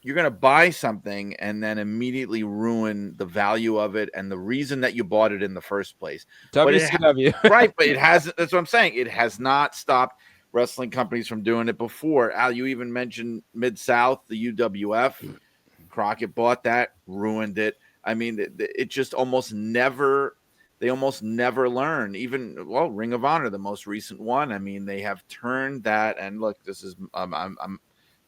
you're going to buy something and then immediately ruin the value of it and the reason that you bought it in the first place. WCW. Right, but it hasn't. That's what I'm saying. It has not stopped wrestling companies from doing it before. Al, you even mentioned Mid-South, the UWF. Crockett bought that, ruined it. I mean, it just almost never, they almost never learn. Even, well, Ring of Honor, the most recent one. I mean, they have turned that, and look, this is I'm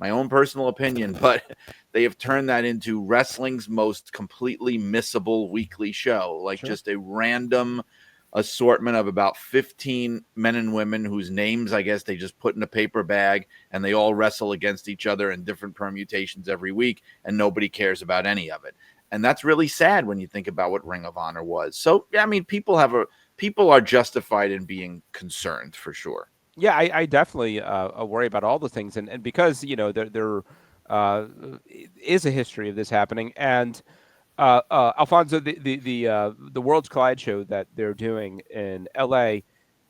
my own personal opinion, but they have turned that into wrestling's most completely missable weekly show, like Sure. just a random assortment of about 15 men and women whose names I guess they just put in a paper bag, and they all wrestle against each other in different permutations every week, and nobody cares about any of it. And that's really sad when you think about what Ring of Honor was. So yeah, I mean, people are justified in being concerned for sure. Yeah, I definitely worry about all the things, and because there uh, is a history of this happening, and Alfonso, the Worlds Collide show that they're doing in LA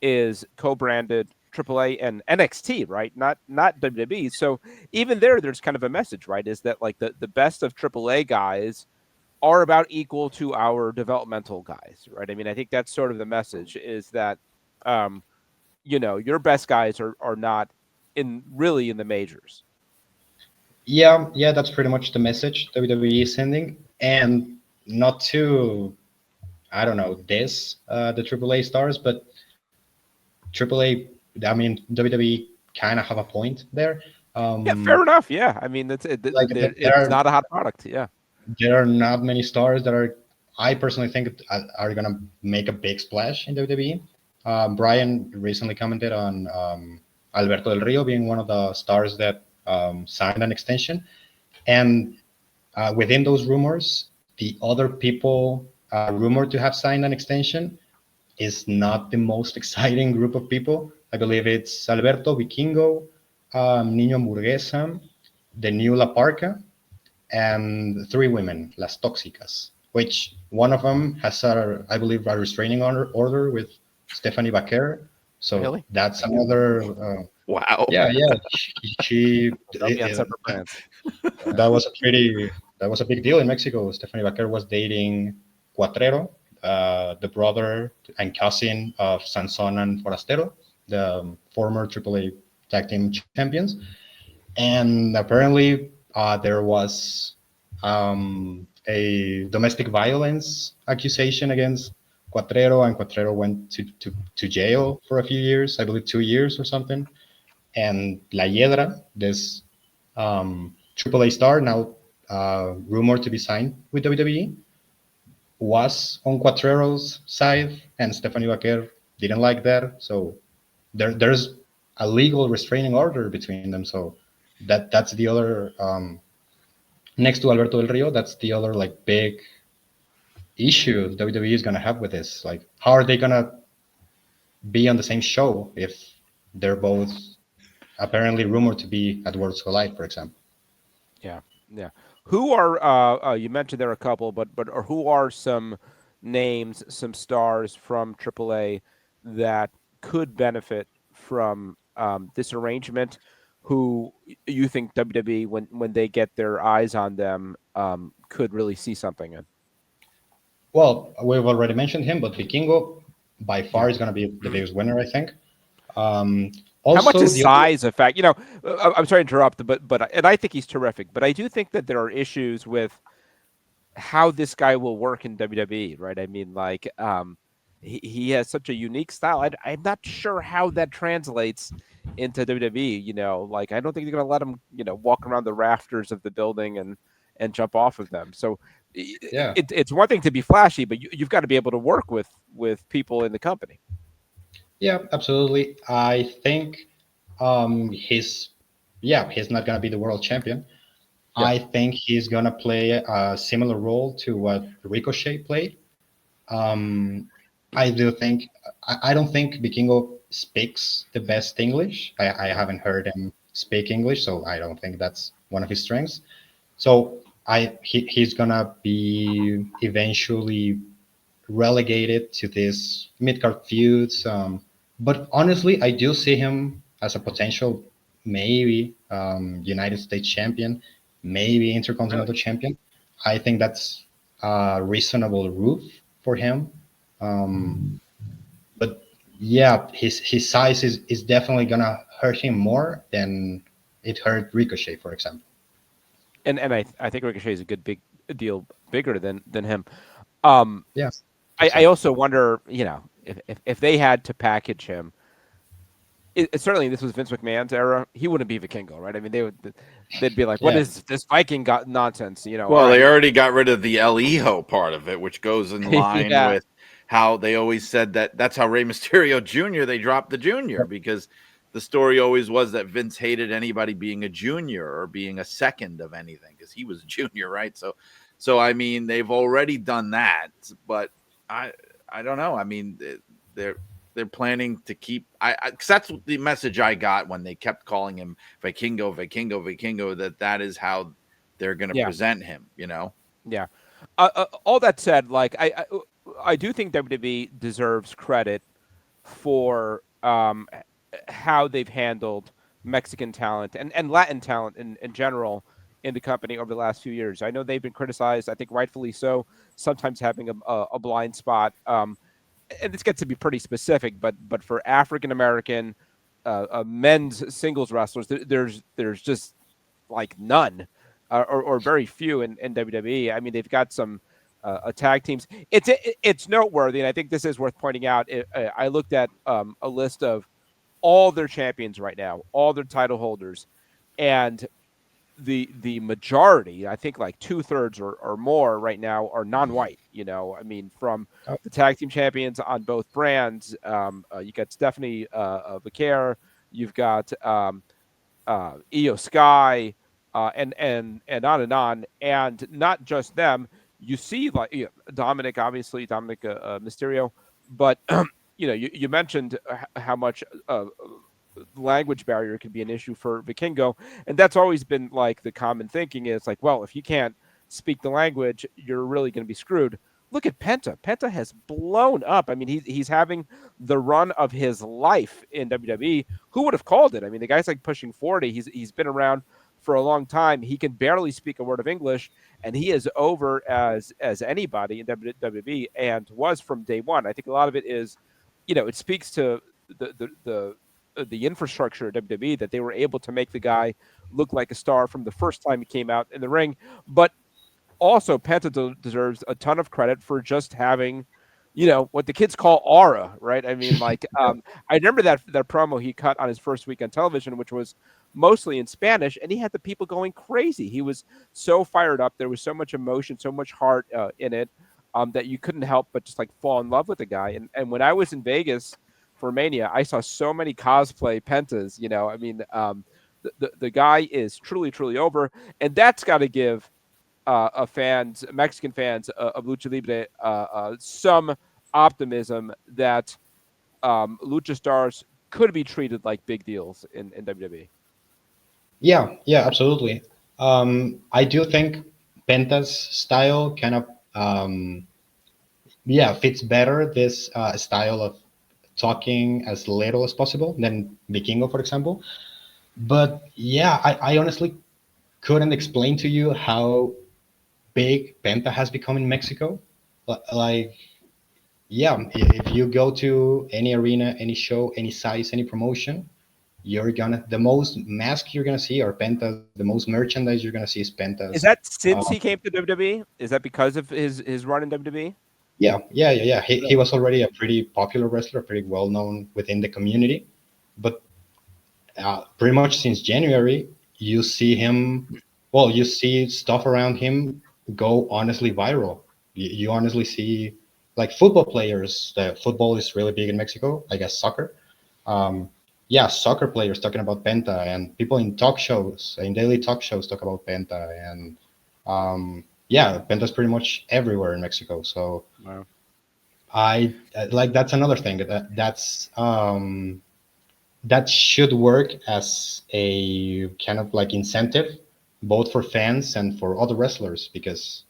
is co-branded AAA and NXT, right? Not WWE. So even there's kind of a message, right? Is that like the best of AAA guys are about equal to our developmental guys, right? I mean, I think that's sort of the message is that um, your best guys are not in the majors. Yeah, yeah, that's pretty much the message WWE is sending, and not to, I don't know, this the AAA stars, but AAA. I mean, WWE kind of have a point there. Yeah, fair Um, enough. Yeah, I mean like it's not a hot product. Yeah. there are not many stars that are, I personally think, are gonna make a big splash in WWE. Brian recently commented on Alberto Del Rio being one of the stars that signed an extension, and within those rumors, the other people rumored to have signed an extension is not the most exciting group of people. I believe it's Alberto Vikingo, Niño Hamburguesa, the new La Parca, and three women, Las Tóxicas, which one of them has, I believe, a restraining order with Stephanie Baker. So Really? that's another. Wow. Yeah, yeah. She They'll be on separate plans. that was a pretty that was a big deal in Mexico. Stephanie Baker was dating Cuatrero, the brother and cousin of Sanson and Forastero, the former AAA tag team champions. And apparently, there was a domestic violence accusation against Cuatrero, and Cuatrero went to jail for a few years, I believe 2 years or something. And La Hiedra, this AAA star, now rumored to be signed with WWE, was on Cuatrero's side, and Stephanie Baker didn't like that. So there's a legal restraining order between them. So that's the other next to Alberto Del Rio. That's the other like big issue WWE is gonna have with this. Like, how are they gonna be on the same show if they're both apparently rumored to be at Worlds Collide, for example? Yeah, yeah. Who are you mentioned there are a couple, but or who are some names, some stars from AAA that could benefit from this arrangement? Who you think WWE, when they get their eyes on them, could really see something in? Well, we've already mentioned him, but Vikingo by Yeah. far is going to be the biggest winner, I think. Um, How much Also, is the other, size a fact? I'm sorry to interrupt, but and I think he's terrific, but I do think that there are issues with how this guy will work in WWE, right? I mean, like, he has such a unique style. I'm not sure how that translates into WWE. Like, I don't think they're going to let him, walk around the rafters of the building and jump off of them. So yeah, it's one thing to be flashy, but you've got to be able to work with people in the company. yeah, absolutely. I think he's, yeah, he's not going to be the world champion. Yeah, I think he's going to play a similar role to what Ricochet played. Um, I do think, I don't think Vikingo speaks the best English. I haven't heard him speak English, so I don't think that's one of his strengths. So he's gonna be eventually relegated to these mid card feuds. But honestly, I do see him as a potential, maybe United States champion, maybe really. Intercontinental champion. I think that's a reasonable route for him. Um, but yeah, his size is definitely gonna hurt him more than it hurt Ricochet, for example. And I think Ricochet is a good big deal bigger than him. Um, Yes, I exactly. also wonder, if they had to package him, certainly this was Vince McMahon's era, he wouldn't be Vikingo, right? I mean, they'd be like, what Yeah, is this Viking got nonsense? All Well, they right, already got rid of the El Hijo part of it, which goes in line yeah, with how they always said that that's how Rey Mysterio Jr. they dropped the junior because the story always was that Vince hated anybody being a junior or being a second of anything because he was a junior, right? So I mean, they've already done that, but I I don't know. I mean, they're they're planning to keep because that's the message I got when they kept calling him Vikingo, Vikingo, Vikingo. That is how they're going to yeah, present him, you know? yeah. All that said, like I do think WWE deserves credit for how they've handled Mexican talent and Latin talent in general in the company over the last few years. I know they've been criticized, I think rightfully so, sometimes having a blind spot. And this gets to be pretty specific, but for African American men's singles wrestlers, there's just like none, or very few in WWE. I mean, they've got some tag teams. It's noteworthy, and I think this is worth pointing out. I looked at a list of all their champions right now, all their title holders, and the majority, I think like 2/3 or more right now are non-white. I mean, from oh, the tag team champions on both brands, you got Stephanie Vicaire, you've got Io Sky, and on, and not just them. You see, like Dominic, obviously Dominic Mysterio, but you mentioned how much language barrier can be an issue for Vikingo, and that's always been like the common thinking is like, well, if you can't speak the language, you're really going to be screwed. Look at Penta. Penta has blown up. I mean, he's having the run of his life in WWE. Who would have called it? I mean, the guy's like pushing 40. He's been around for a long time. He can barely speak a word of English, and he is over as anybody in WWE and was from day one. I think a lot of it is, it speaks to the infrastructure at WWE that they were able to make the guy look like a star from the first time he came out in the ring. But also, Penta deserves a ton of credit for just having, what the kids call aura, right? I mean, like, I remember that promo he cut on his first week on television, which was mostly in Spanish, and he had the people going crazy. He was so fired up. There was so much emotion, so much heart in it, that you couldn't help but just like fall in love with the guy. And when I was in Vegas for Mania, I saw so many cosplay Pentas. I mean, the guy is truly, truly over, and that's got to give Mexican fans of Lucha Libre, some optimism that lucha stars could be treated like big deals in WWE. yeah, yeah, absolutely. I do think Penta's style kind of yeah fits better this style of talking as little as possible than Vikingo, for example. But yeah, I honestly couldn't explain to you how big Penta has become in Mexico. Like, yeah, if you go to any arena, any show, any size, any promotion, you're gonna the most masks you're gonna see are Pentas. The most merchandise you're gonna see is Pentas. Is that since Uh, he came to WWE? Is that because of his run in WWE? yeah. He Really? was already a pretty popular wrestler, pretty well known within the community. But pretty much since January, you see him. Well, you see stuff around him go honestly viral. You honestly see like football players. The football is really big in Mexico. I guess soccer. Um, yeah, soccer players talking about Penta, and people in talk shows, in daily talk shows, talk about Penta, and yeah, Penta's pretty much everywhere in Mexico. So Wow. I like that's another thing that should work as a kind of like incentive both for fans and for other wrestlers because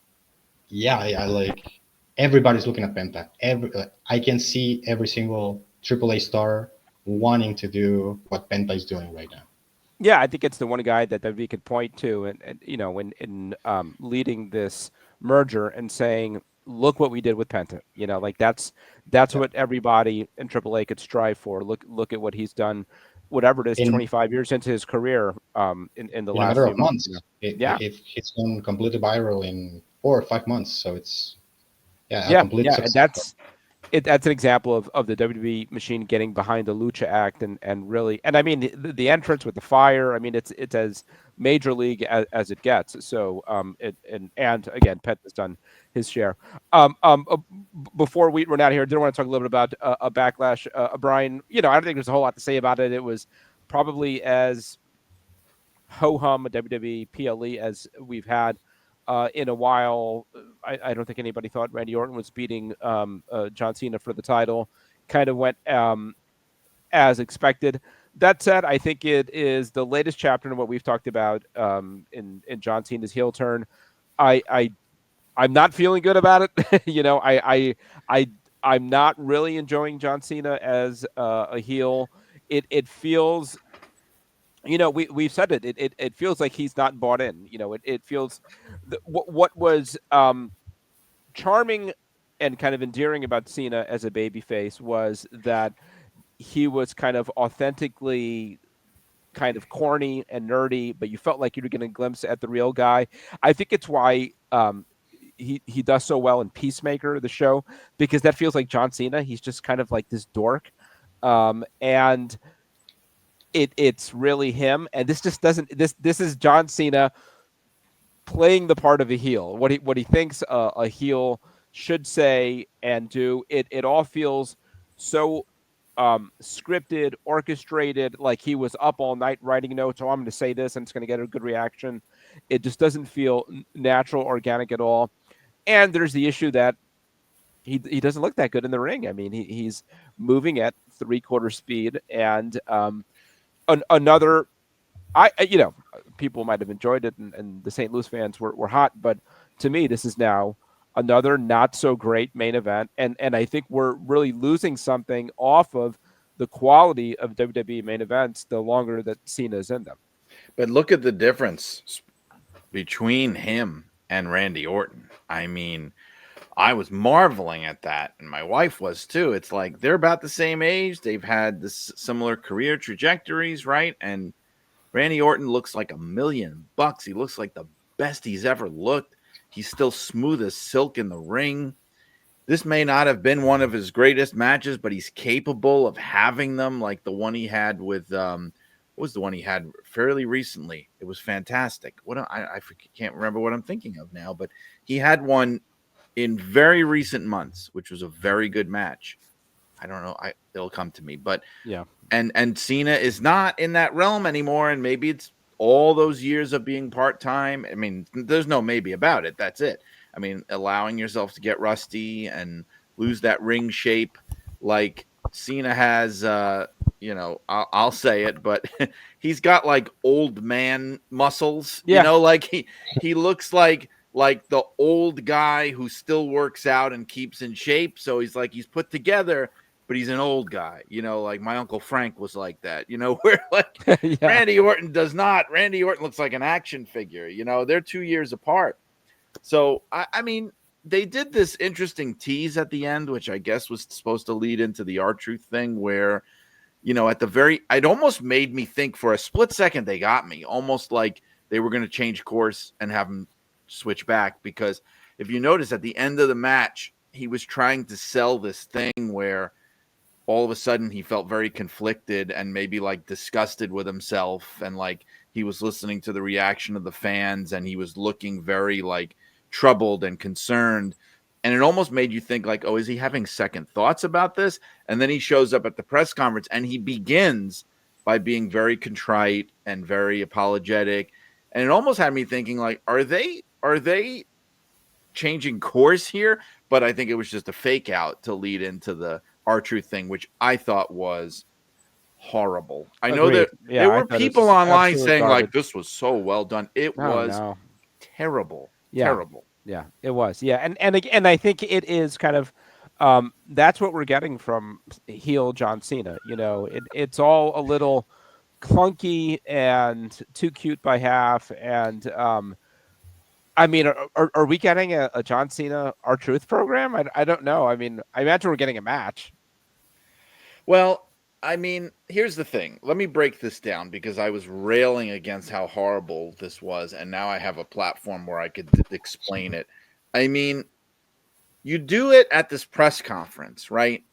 yeah I like everybody's looking at Penta. I can see every single AAA star wanting to do what Penta is doing right now. Yeah, I think it's the one guy that we could point to, and in leading this merger and saying, look what we did with Penta. You know, like that's what everybody in AAA could strive for. Look at what he's done, whatever it is, in 25 years into his career, in the in a last matter few of months. months. Yeah, It's gone completely viral in 4 or 5 months. So it's a yeah, complete yeah, and success. that's an example of the WWE machine getting behind the Lucha Act and really, and I mean the entrance with the fire. I mean it's as major league as it gets. So and again, Pet has done his share. Before we run out of here, I did want to talk a little bit about a backlash. Brian, you know, I don't think there's a whole lot to say about it. It was probably as ho hum a WWE PLE as we've had in a while. I don't think anybody thought Randy Orton was beating John Cena for the title. Kind of went as expected. That said, I think it is the latest chapter in what we've talked about in John Cena's heel turn. I I'm not feeling good about it. You know, I I'm not really enjoying John Cena as a heel. It feels, you know, we've said it. It feels like he's not bought in. You know, it feels what was charming and kind of endearing about Cena as a babyface was that he was kind of authentically kind of corny and nerdy, but you felt like you were getting a glimpse at the real guy. I think it's why he does so well in Peacemaker, the show, because that feels like John Cena. He's just kind of like this dork, and it's really him. And this just doesn't. This is John Cena playing the part of a heel. What he thinks a heel should say and do. It all feels so scripted, orchestrated, like he was up all night writing notes. Oh, I'm going to say this and it's going to get a good reaction. It just doesn't feel natural, organic at all. And there's the issue that he doesn't look that good in the ring. I mean, he's moving at 3/4 speed, and another. You know, people might have enjoyed it, and the St. Louis fans were hot, but to me, this is now another not so great main event, and I think we're really losing something off of the quality of WWE main events the longer that Cena is in them. But look at the difference between him and Randy Orton. I mean, I was marveling at that, and my wife was too. It's like they're about the same age. They've had this similar career trajectories, right? And Randy Orton looks like $1,000,000. He looks like the best he's ever looked. He's still smooth as silk in the ring. This may not have been one of his greatest matches, but he's capable of having them, like the one he had with what was the one he had fairly recently? It was fantastic. I can't remember what I'm thinking of now, but he had one in very recent months, which was a very good match. I don't know. It'll come to me, but Yeah, and Cena is not in that realm anymore, and maybe it's all those years of being part-time. I mean, there's no maybe about it. That's it. I mean, allowing yourself to get rusty and lose that ring shape like Cena has, you know, I'll say it, but he's got like old man muscles, you yeah, know, like he looks like the old guy who still works out and keeps in shape. So he's like he's put together, but he's an old guy, you know, like my Uncle Frank was like that, you know, where like yeah. Randy Orton does not. Randy Orton looks like an action figure, you know, they're 2 years apart. So, I mean, they did this interesting tease at the end, which I guess was supposed to lead into the R-Truth thing where, you know, at the very, it almost made me think for a split second, they got me almost like they were going to change course and have him switch back. Because if you notice at the end of the match, he was trying to sell this thing where all of a sudden he felt very conflicted and maybe like disgusted with himself, and like he was listening to the reaction of the fans and he was looking very like troubled and concerned, and it almost made you think like, oh, is he having second thoughts about this? And then he shows up at the press conference and he begins by being very contrite and very apologetic, and it almost had me thinking like, are they changing course here? But I think it was just a fake out to lead into the R-Truth thing, which I thought was horrible. I know Agreed. that Yeah, there I were thought people it's online absolute saying like garbage. this was so well done. It Oh was no. terrible, Yeah, terrible. yeah, it was. Yeah, and I think it is kind of that's what we're getting from heel John Cena. You know, it's all a little clunky and too cute by half, and I mean, are we getting a John Cena R Truth program? I don't know. I mean, I imagine we're getting a match. Well, I mean, here's the thing. Let me break this down because I was railing against how horrible this was, and now I have a platform where I could explain it. I mean, you do it at this press conference, right?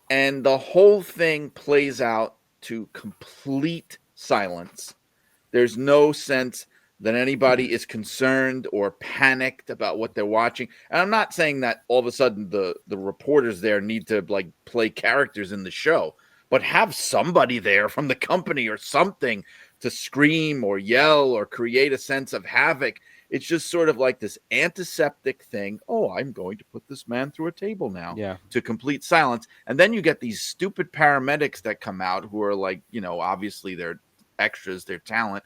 And the whole thing plays out to complete silence. There's no sense that anybody is concerned or panicked about what they're watching. And I'm not saying that all of a sudden the reporters there need to like play characters in the show, but have somebody there from the company or something to scream or yell or create a sense of havoc. It's just sort of like this antiseptic thing. Oh, I'm going to put this man through a table now, Yeah. to complete silence. And then you get these stupid paramedics that come out who are like, obviously they're extras, they're talent,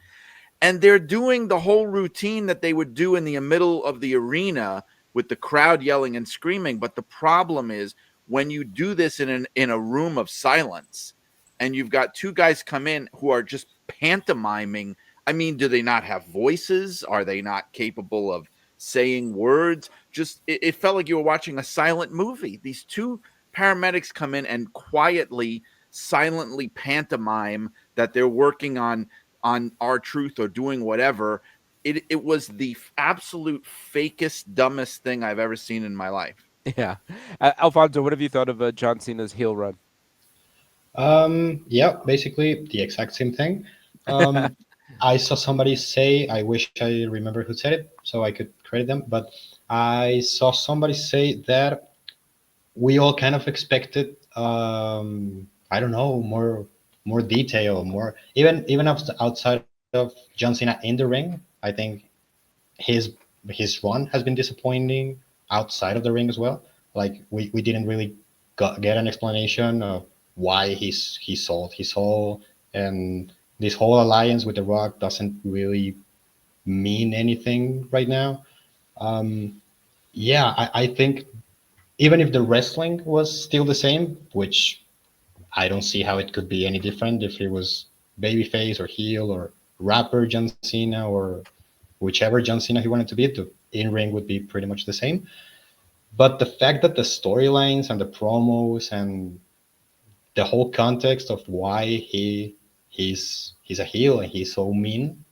and they're doing the whole routine that they would do in the middle of the arena with the crowd yelling and screaming. But the problem is when you do this in a room of silence and you've got two guys come in who are just pantomiming. I mean, do they not have voices? Are they not capable of saying words? Just it felt like you were watching a silent movie. These two paramedics come in and quietly, silently pantomime that they're working on our truth or doing whatever. It was the absolute fakest, dumbest thing I've ever seen in my life. Yeah. Alfonso, what have you thought of John Cena's heel run? Yeah, basically the exact same thing. Um, I saw somebody say, I wish I remember who said it so I could credit them, but I saw somebody say that we all kind of expected, I don't know, more detail, more even outside of John Cena in the ring. I think his his run has been disappointing outside of the ring as well. Like we didn't really get an explanation of why he sold his soul, and this whole alliance with the Rock doesn't really mean anything right now. Yeah, I think even if the wrestling was still the same, which I don't see how it could be any different if it was babyface or heel or rapper John Cena or whichever John Cena he wanted to be, the in ring would be pretty much the same. But the fact that the storylines and the promos and the whole context of why he's a heel and he's so mean,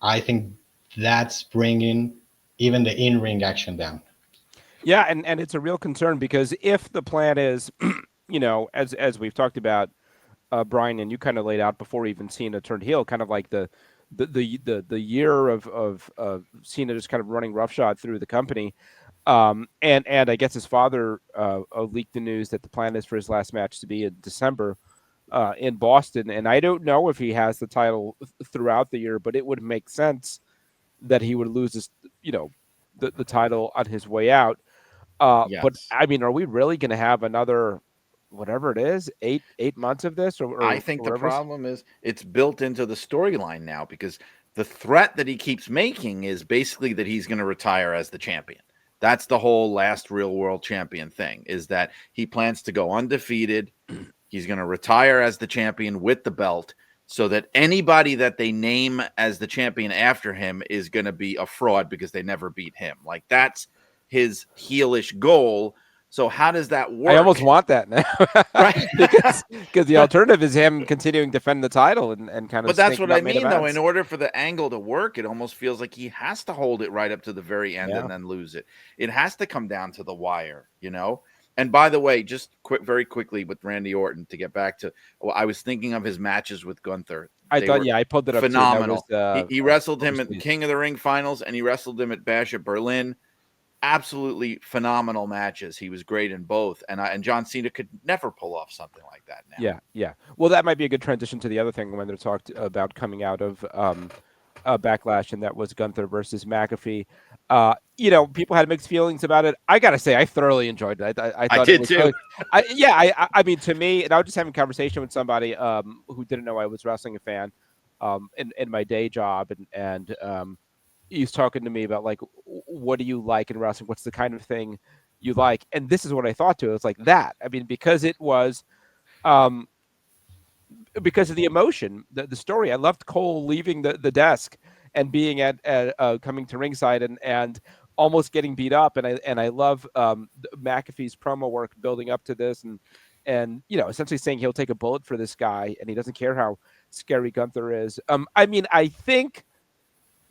I think that's bringing even the in ring action down. Yeah, and it's a real concern because if the plan is, as we've talked about, Brian, and you kind of laid out before even Cena turned heel, kind of like the year of Cena just kind of running roughshod through the company. And I guess his father leaked the news that the plan is for his last match to be in December in Boston. And I don't know if he has the title throughout the year, but it would make sense that he would lose his, the title on his way out. But Yes. I mean, are we really going to have another, whatever it is, eight months of this, I or think the whatever? problem is it's built into the storyline now because the threat that he keeps making is basically that he's going to retire as the champion. That's the whole last real world champion thing, is that he plans to go undefeated. He's going to retire as the champion with the belt so that anybody that they name as the champion after him is going to be a fraud because they never beat him. Like that's his heelish goal. So how does that I almost work? want that now, Right. because the alternative is him continuing to defend the title and kind of But that's stinking what I up main mean, though. In events. order for the angle to work, it almost feels like he has to hold it right up to the very end Yeah. and then lose it. It has to come down to the wire. And by the way, just very quickly with Randy Orton to get back to, well, I was thinking of his matches with Gunther. I They thought, were yeah, I pulled it up too. That was phenomenal. He wrestled him at the overseas. King of the Ring finals and he wrestled him at Bash at Berlin. Absolutely phenomenal matches. He was great in both. And John Cena could never pull off something like that now. Yeah, yeah. Well, that might be a good transition to the other thing when they're talked about coming out of Backlash, and that was Gunther versus McAfee. People had mixed feelings about it. I gotta say, I thoroughly enjoyed it. I I thought it did was too. really, I mean, to me, and I was just having a conversation with somebody who didn't know I was wrestling a fan in my day job, and he was talking to me about like, what do you like in wrestling? What's the kind of thing you like? And this is what I thought too. It's like that. I mean, because it was. Because of the emotion, the story. I loved Cole leaving the desk and being at coming to ringside and almost getting beat up. And I love McAfee's promo work building up to this, and essentially saying he'll take a bullet for this guy and he doesn't care how scary Gunther is. I mean, I think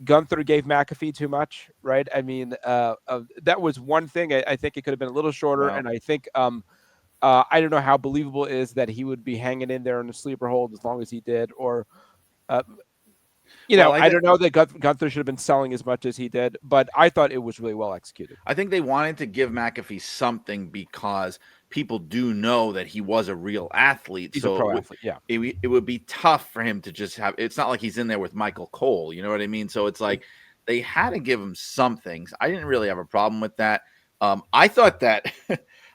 Gunther gave McAfee too much, right? I mean, that was one thing. I think it could have been a little shorter, Well, and I think I don't know how believable it is that he would be hanging in there in a sleeper hold as long as he did, or uh, well, I don't know that Gunther should have been selling as much as he did, but I thought it was really well executed. I think they wanted to give McAfee something because people do know that he was a real athlete. He's a So pro athlete, yeah. it would be tough for him to just have. It's not like he's in there with Michael Cole. You know what I mean? So it's like they had to give him some things. I didn't really have a problem with that. I thought that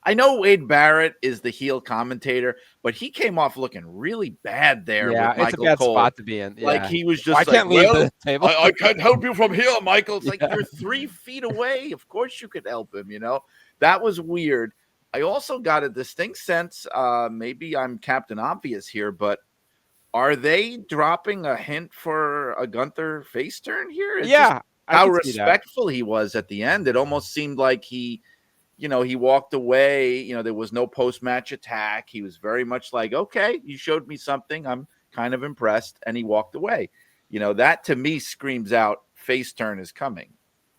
I know Wade Barrett is the heel commentator, but he came off looking really bad there Yeah, with it's a Michael bad Cole. spot to be in. Yeah. Like he was just I like, can't leave well, the table. I can't help you from here, Michael. It's like Yeah. you're 3 feet away. Of course you could help him. That was weird. I also got a distinct sense. Maybe I'm Captain Obvious here, but are they dropping a hint for a Gunther face turn here? It's just Yeah, I how can see that. respectful he was at the end. It almost seemed like he walked away. There was no post-match attack. He was very much like, okay, you showed me something. I'm kind of impressed. And he walked away. That to me screams out face turn is coming.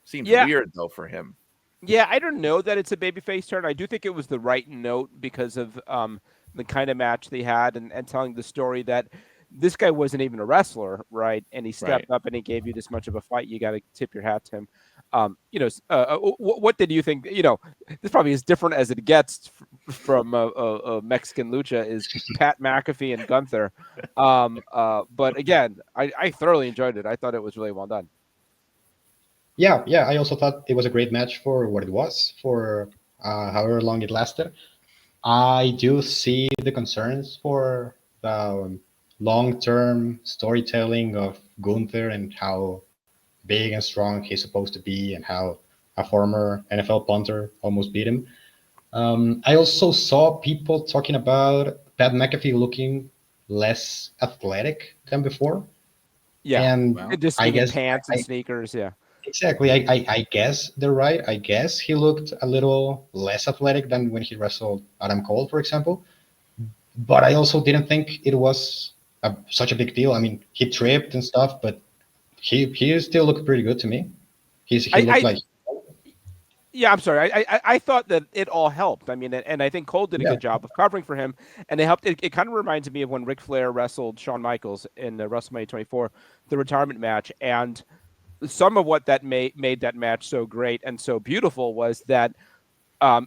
Seems weird though for him. Yeah, I don't know that it's a babyface turn. I do think it was the right note because of the kind of match they had and telling the story that this guy wasn't even a wrestler, right? And he stepped Right. up and he gave you this much of a fight. You got to tip your hat to him. What did you think? This probably is different as it gets from Mexican lucha is Pat McAfee and Gunther. But again, I thoroughly enjoyed it. I thought it was really well done. Yeah, yeah. I also thought it was a great match for what it was, for however long it lasted. I do see the concerns for the long-term storytelling of Gunther and how big and strong he's supposed to be, and how a former NFL punter almost beat him. I also saw people talking about Pat McAfee looking less athletic than before, Yeah, and Well, just I in guess pants and sneakers. Yeah. exactly. I guess they're right. I guess he looked a little less athletic than when he wrestled Adam Cole, for example. But I also didn't think it was such a big deal. I mean, he tripped and stuff, but he still looked pretty good to me. He looked I like Yeah, I'm sorry. I thought that it all helped. I mean, and I think Cole did a yeah. good job of covering for him, and it helped. It kind of reminds me of when Ric Flair wrestled Shawn Michaels in WrestleMania 24, the retirement match, and some of what that made that match so great and so beautiful was that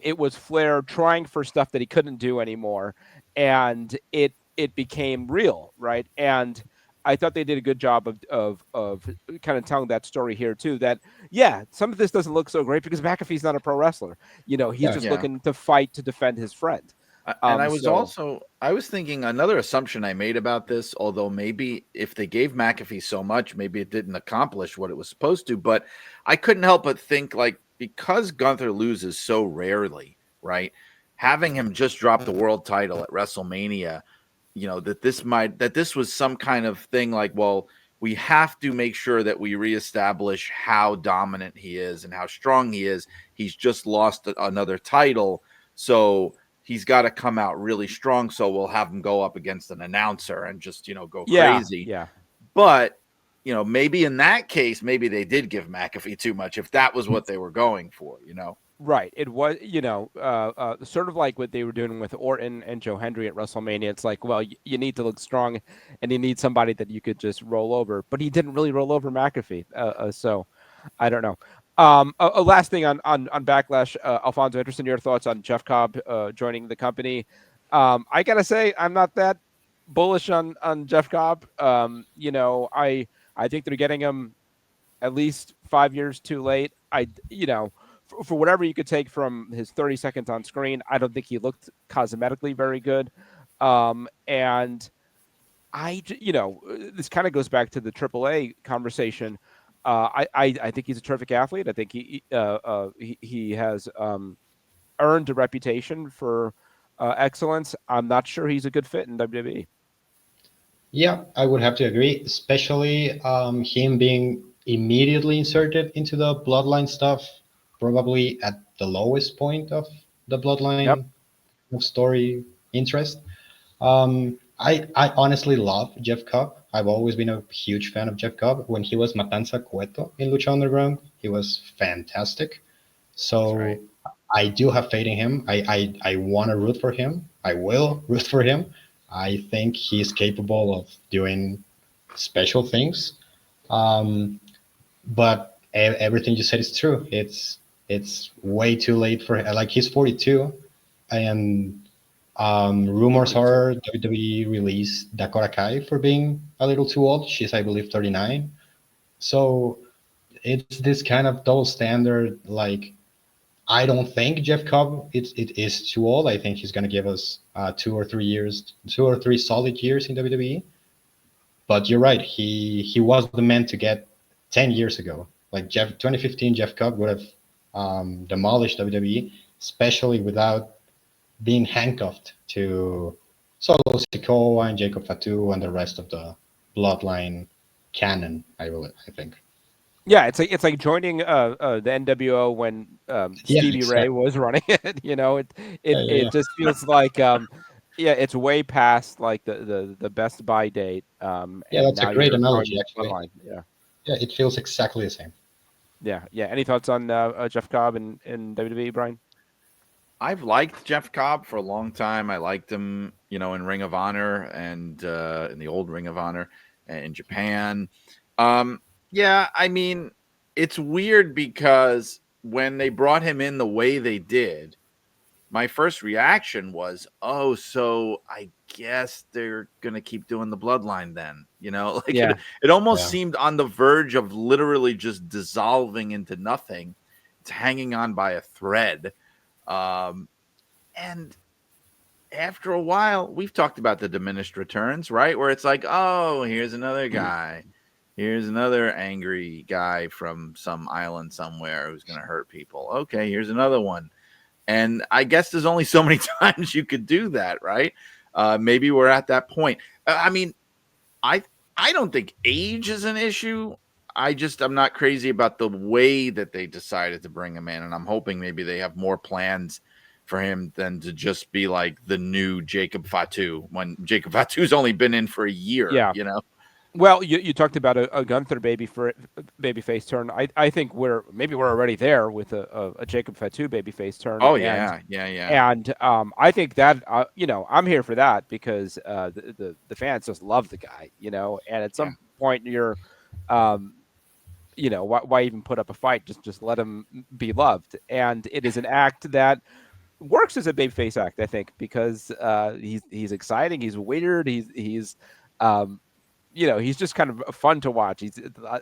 it was Flair trying for stuff that he couldn't do anymore, and it became real, right? And I thought they did a good job of kind of telling that story here too. That yeah, some of this doesn't look so great because McAfee's not a pro wrestler. He's Yeah. just yeah. looking to fight to defend his friend. And So I was thinking another assumption I made about this, although maybe if they gave McAfee so much, maybe it didn't accomplish what it was supposed to. But I couldn't help but think, like, because Gunther loses so rarely, right? Having him just drop the world title at WrestleMania, that this was some kind of thing like, well, we have to make sure that we reestablish how dominant he is and how strong he is. He's just lost another title. So he's got to come out really strong. So we'll have him go up against an announcer and just, go crazy. yeah. But, maybe in that case, maybe they did give McAfee too much if that was what they were going for. Right. It was, sort of like what they were doing with Orton and Joe Hendry at WrestleMania. It's like, well, you need to look strong and you need somebody that you could just roll over. But he didn't really roll over McAfee. So I don't know. A last thing on Backlash, Alfonso, interested in your thoughts on Jeff Cobb joining the company. I got to say, I'm not that bullish on Jeff Cobb. I think they're getting him at least 5 years too late. For whatever you could take from his 30 seconds on screen, I don't think he looked cosmetically very good. And this kind of goes back to the AAA conversation. I think he's a terrific athlete. I think he has earned a reputation for excellence. I'm not sure he's a good fit in WWE. Yeah, I would have to agree, especially him being immediately inserted into the bloodline stuff, probably at the lowest point of the Yep. bloodline of story interest. I honestly love Jeff Cobb. I've always been a huge fan of Jeff Cobb. When he was Matanza Cueto in Lucha Underground, he was fantastic. That's right. So I do have faith in him. I want to root for him. I will root for him. I think he's capable of doing special things. Um, but everything you said is true. It's way too late for like he's 42, and rumors 42. are WWE released Dakota Kai for being a little too old. She's, I believe, 39. So it's this kind of double standard. Like, I don't think Jeff Cobb it is too old. I think he's going to give us 2 or 3 years, 2 or 3 solid years in WWE. But you're right. He was the man to get 10 years ago. Like 2015, Jeff Cobb would have demolished WWE, especially without being handcuffed to Solo Sikoa and Jacob Fatu and the rest of the Bloodline canon. I think. Yeah, it's like joining the NWO when Yeah, Stevie Ray exactly. was running it. It it Yeah, yeah, it yeah. just feels like yeah, it's way past like the best buy date. Yeah, And that's a now great you're joining analogy, the actually. bloodline. Yeah, Yeah, it feels exactly the same. yeah, yeah. Any thoughts on Jeff Cobb and WWE, Brian? I've liked Jeff Cobb for a long time. I liked him, in Ring of Honor and in the old Ring of Honor in Japan. Um, yeah, I mean, it's weird because when they brought him in the way they did, my first reaction was, oh, so I guess they're gonna keep doing the bloodline then. Like Yeah, it almost Yeah, seemed on the verge of literally just dissolving into nothing. It's hanging on by a thread. Um, and after a while, we've talked about the diminished returns, right? Where it's like, oh, here's another guy. Here's another angry guy from some island somewhere who's going to hurt people. Okay, here's another one. And I guess there's only so many times you could do that, right? Maybe we're at that point. I mean, I I don't think age is an issue. I'm not crazy about the way that they decided to bring him in, and I'm hoping maybe they have more plans for him than to just be like the new Jacob Fatu when Jacob Fatu's only been in for a year, yeah. Well, you talked about a Gunther baby face turn. I think we're already there with a Jacob Fatu baby face turn, Oh and yeah, yeah, yeah, and I think that I'm here for that because the fans just love the guy, and at yeah, some point you're um, why even put up a fight? Just let him be loved, and it is an act that works as a babyface act, I think, because he's exciting, he's weird, he's um, he's just kind of fun to watch.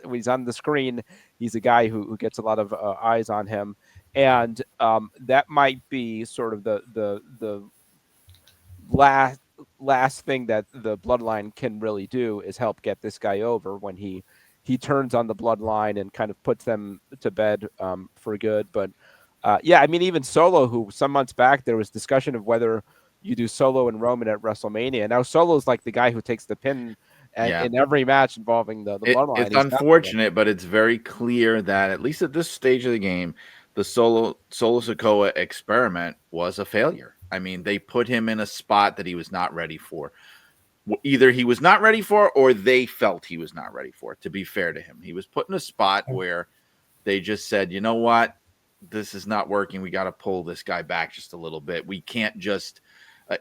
When he's on the screen, he's a guy who gets a lot of eyes on him, and that might be sort of the last last thing that the bloodline can really do is help get this guy over when he turns on the bloodline and kind of puts them to bed for good. But yeah, I mean, even Solo, who some months back there was discussion of whether you do Solo and Roman at WrestleMania. Now Solo's like the guy who takes the pin yeah. in every match involving the bloodline. It's He's got the win. unfortunate, but it's very clear that at least at this stage of the game, the Solo Sokoa experiment was a failure. I mean, they put him in a spot that he was not ready for. Either he was not ready for, or they felt he was not ready for. To be fair to him, he was put in a spot where they just said, you know what, this is not working. We got to pull this guy back just a little bit. We can't just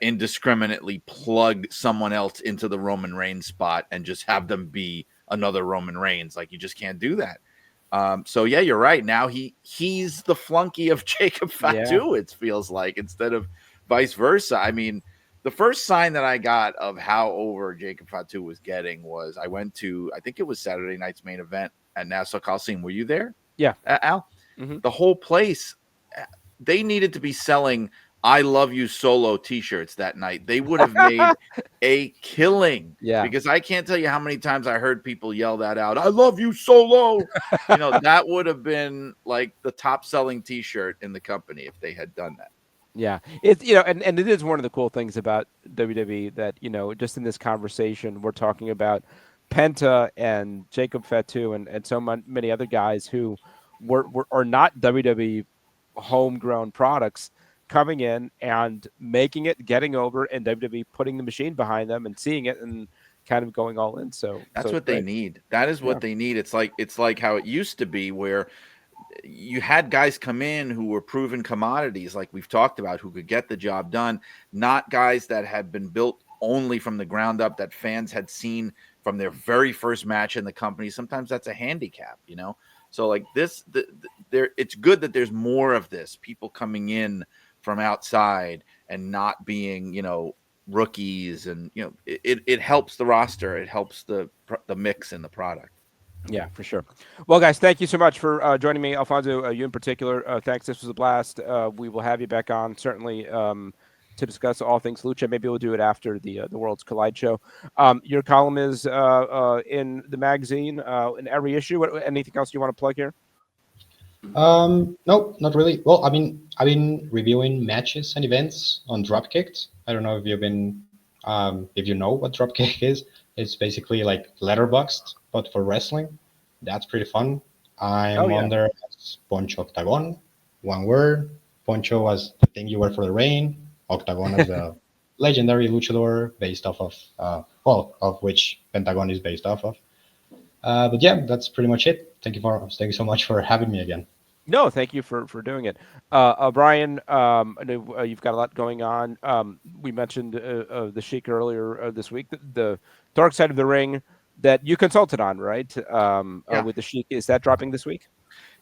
indiscriminately plug someone else into the Roman Reigns spot and just have them be another Roman Reigns. Like, you just can't do that. So yeah, you're right. Now he's the flunky of Jacob Yeah. Fatu. It feels like, instead of vice versa. I mean, the first sign that I got of how over Jacob Fatu was getting was I went to, I think it was Saturday night's main event at Nassau Coliseum. Were you there, Yeah. Al? Hmm. The whole place, they needed to be selling "I Love You" Solo T-shirts that night. They would have made a killing, Yeah. because I can't tell you how many times I heard people yell that out. "I love you, Solo." That would have been like the top selling T-shirt in the company if they had done that. Yeah, it's and it is one of the cool things about WWE that just in this conversation we're talking about Penta and Jacob Fatu and so many other guys who are not WWE homegrown products coming in and making it, getting over, and WWE putting the machine behind them and seeing it and kind of going all in. So That's it's what they great. need. That is Yeah. what they need. It's like how it used to be, where you had guys come in who were proven commodities, like we've talked about, who could get the job done, not guys that had been built only from the ground up, that fans had seen from their very first match in the company. Sometimes that's a handicap, you know. So like this, there, it's good that there's more of this, people coming in from outside and not being, you know, rookies, and you know, it helps the roster, it helps the mix in the product. Yeah, for sure. Well, guys, thank you so much for joining me, Alfonso. You in particular. Thanks. This was a blast. We will have you back on certainly to discuss all things lucha. Maybe we'll do it after the Worlds Collide show. Your column is in the magazine in every issue. Anything else you want to plug here? No, not really. Well, I've been reviewing matches and events on Dropkick. I don't know if if you know what Dropkick is. It's basically like Letterboxd, but for wrestling. That's pretty fun. Oh I'm yeah. on there as Poncho Octagon, one word. Poncho as the thing you wear for the rain. Octagon as the legendary luchador based off of, of which Pentagon is based off of. But yeah, that's pretty much it. Thank you so much for having me again. No, thank you for doing it, Brian. I know you've got a lot going on. We mentioned the Sheik earlier this week. The Dark Side of the Ring that you consulted on, right? Yeah. With the Sheik, is that dropping this week?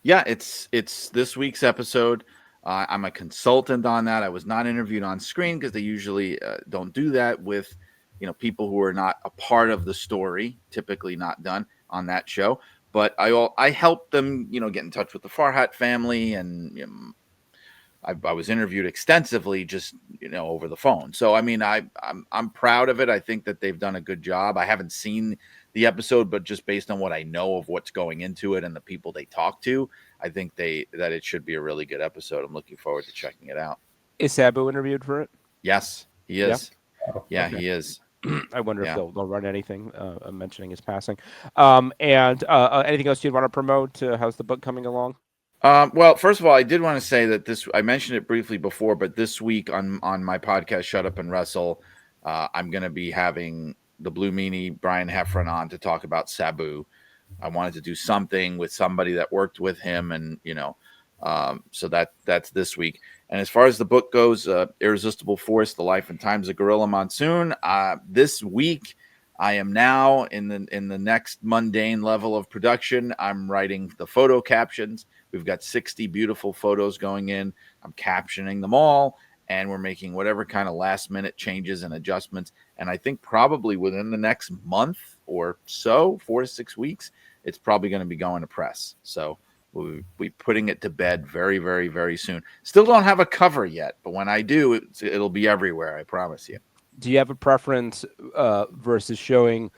Yeah, it's this week's episode. I'm a consultant on that. I was not interviewed on screen because they usually don't do that with, you know, people who are not a part of the story. Typically not done on that show. But I helped them, you know, get in touch with the Farhat family, and you know, I was interviewed extensively, just, you know, over the phone. So I mean, I'm proud of it. I think that they've done a good job. I haven't seen the episode, but just based on what I know of what's going into it and the people they talk to, I think that it should be a really good episode. I'm looking forward to checking it out. Is Sabu interviewed for it? Yes, he Yeah. is. Oh, Yeah, Okay. he is. I wonder if Yeah. they'll run anything mentioning his passing. And anything else you'd want to promote? How's the book coming along? Well, first of all, I did want to say that I mentioned it briefly before, but this week on my podcast, Shut Up and Wrestle, I'm going to be having the Blue Meanie Brian Heffron on to talk about Sabu. I wanted to do something with somebody that worked with him, and you know, so that's this week. And as far as the book goes, Irresistible Force: The Life and Times of Gorilla Monsoon. This week, I am now in the next mundane level of production. I'm writing the photo captions. We've got 60 beautiful photos going in. I'm captioning them all, and we're making whatever kind of last minute changes and adjustments. And I think probably within the next month or so, 4 to 6 weeks, it's probably going to be going to press. So we'll be putting it to bed very, very, very soon. Still don't have a cover yet, but when I do, it'll be everywhere. I promise you. Do you have a preference versus showing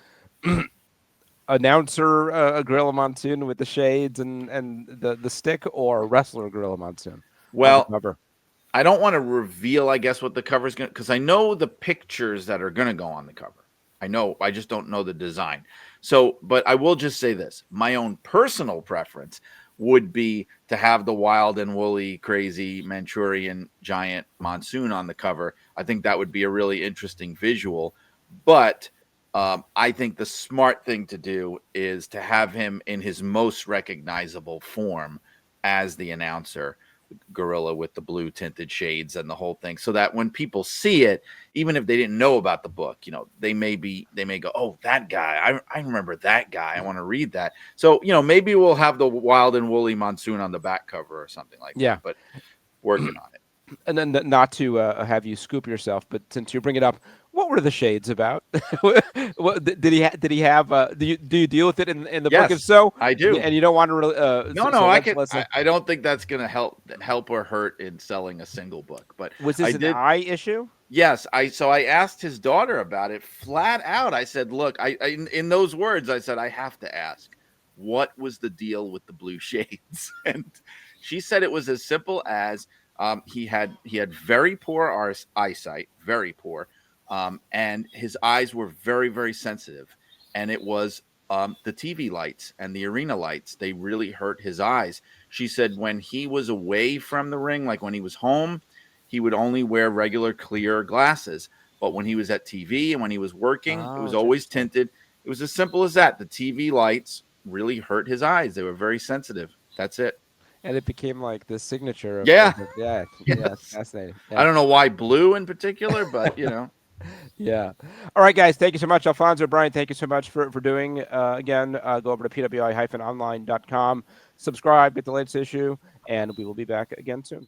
announcer Gorilla Monsoon with the shades and the stick, or wrestler Gorilla Monsoon on the Well, cover? I don't want to reveal, I guess, what the cover is going to, because I know the pictures that are going to go on the cover. I know, I just don't know the design. So, but I will just say this: my own personal preference would be to have the wild and woolly, crazy Manchurian giant Monsoon on the cover. I think that would be a really interesting visual. But I think the smart thing to do is to have him in his most recognizable form as the announcer, gorilla with the blue tinted shades and the whole thing, so that when people see it, even if they didn't know about the book, you know, they may go, oh, that guy, I remember that guy, I want to read that. So, you know, maybe we'll have the wild and woolly Monsoon on the back cover or something like Yeah. that, but working on it. And then not to have you scoop yourself, but since you bring it up, what were the shades about? Did he have? Do you deal with it in the book? If Yes, so, I do. and you don't want to really, No, so I let's can. let's. I don't think that's gonna help or hurt in selling a single book, but Was I this an did. eye issue? Yes, I asked his daughter about it flat out. I said, "Look, in those words, I said I have to ask, what was the deal with the blue shades?" And she said it was as simple as he had very poor eyesight, very poor, and his eyes were very, very sensitive. and it was the TV lights and the arena lights. They really hurt his eyes. She said when he was away from the ring, like when he was home, he would only wear regular clear glasses. But when he was at TV and when he was working, it Oh, was it's always interesting. tinted. It was as simple as that. The TV lights really hurt his eyes. They were very sensitive. That's it. And it became like the signature Yeah. yeah, yeah, it's Yes. fascinating. I Yeah. don't know why blue in particular, but you know. Yeah. All right, guys. Thank you so much, Alfonso. Brian, thank you so much for doing again. Go over to pwi-online.com, subscribe, get the latest issue, and we will be back again soon.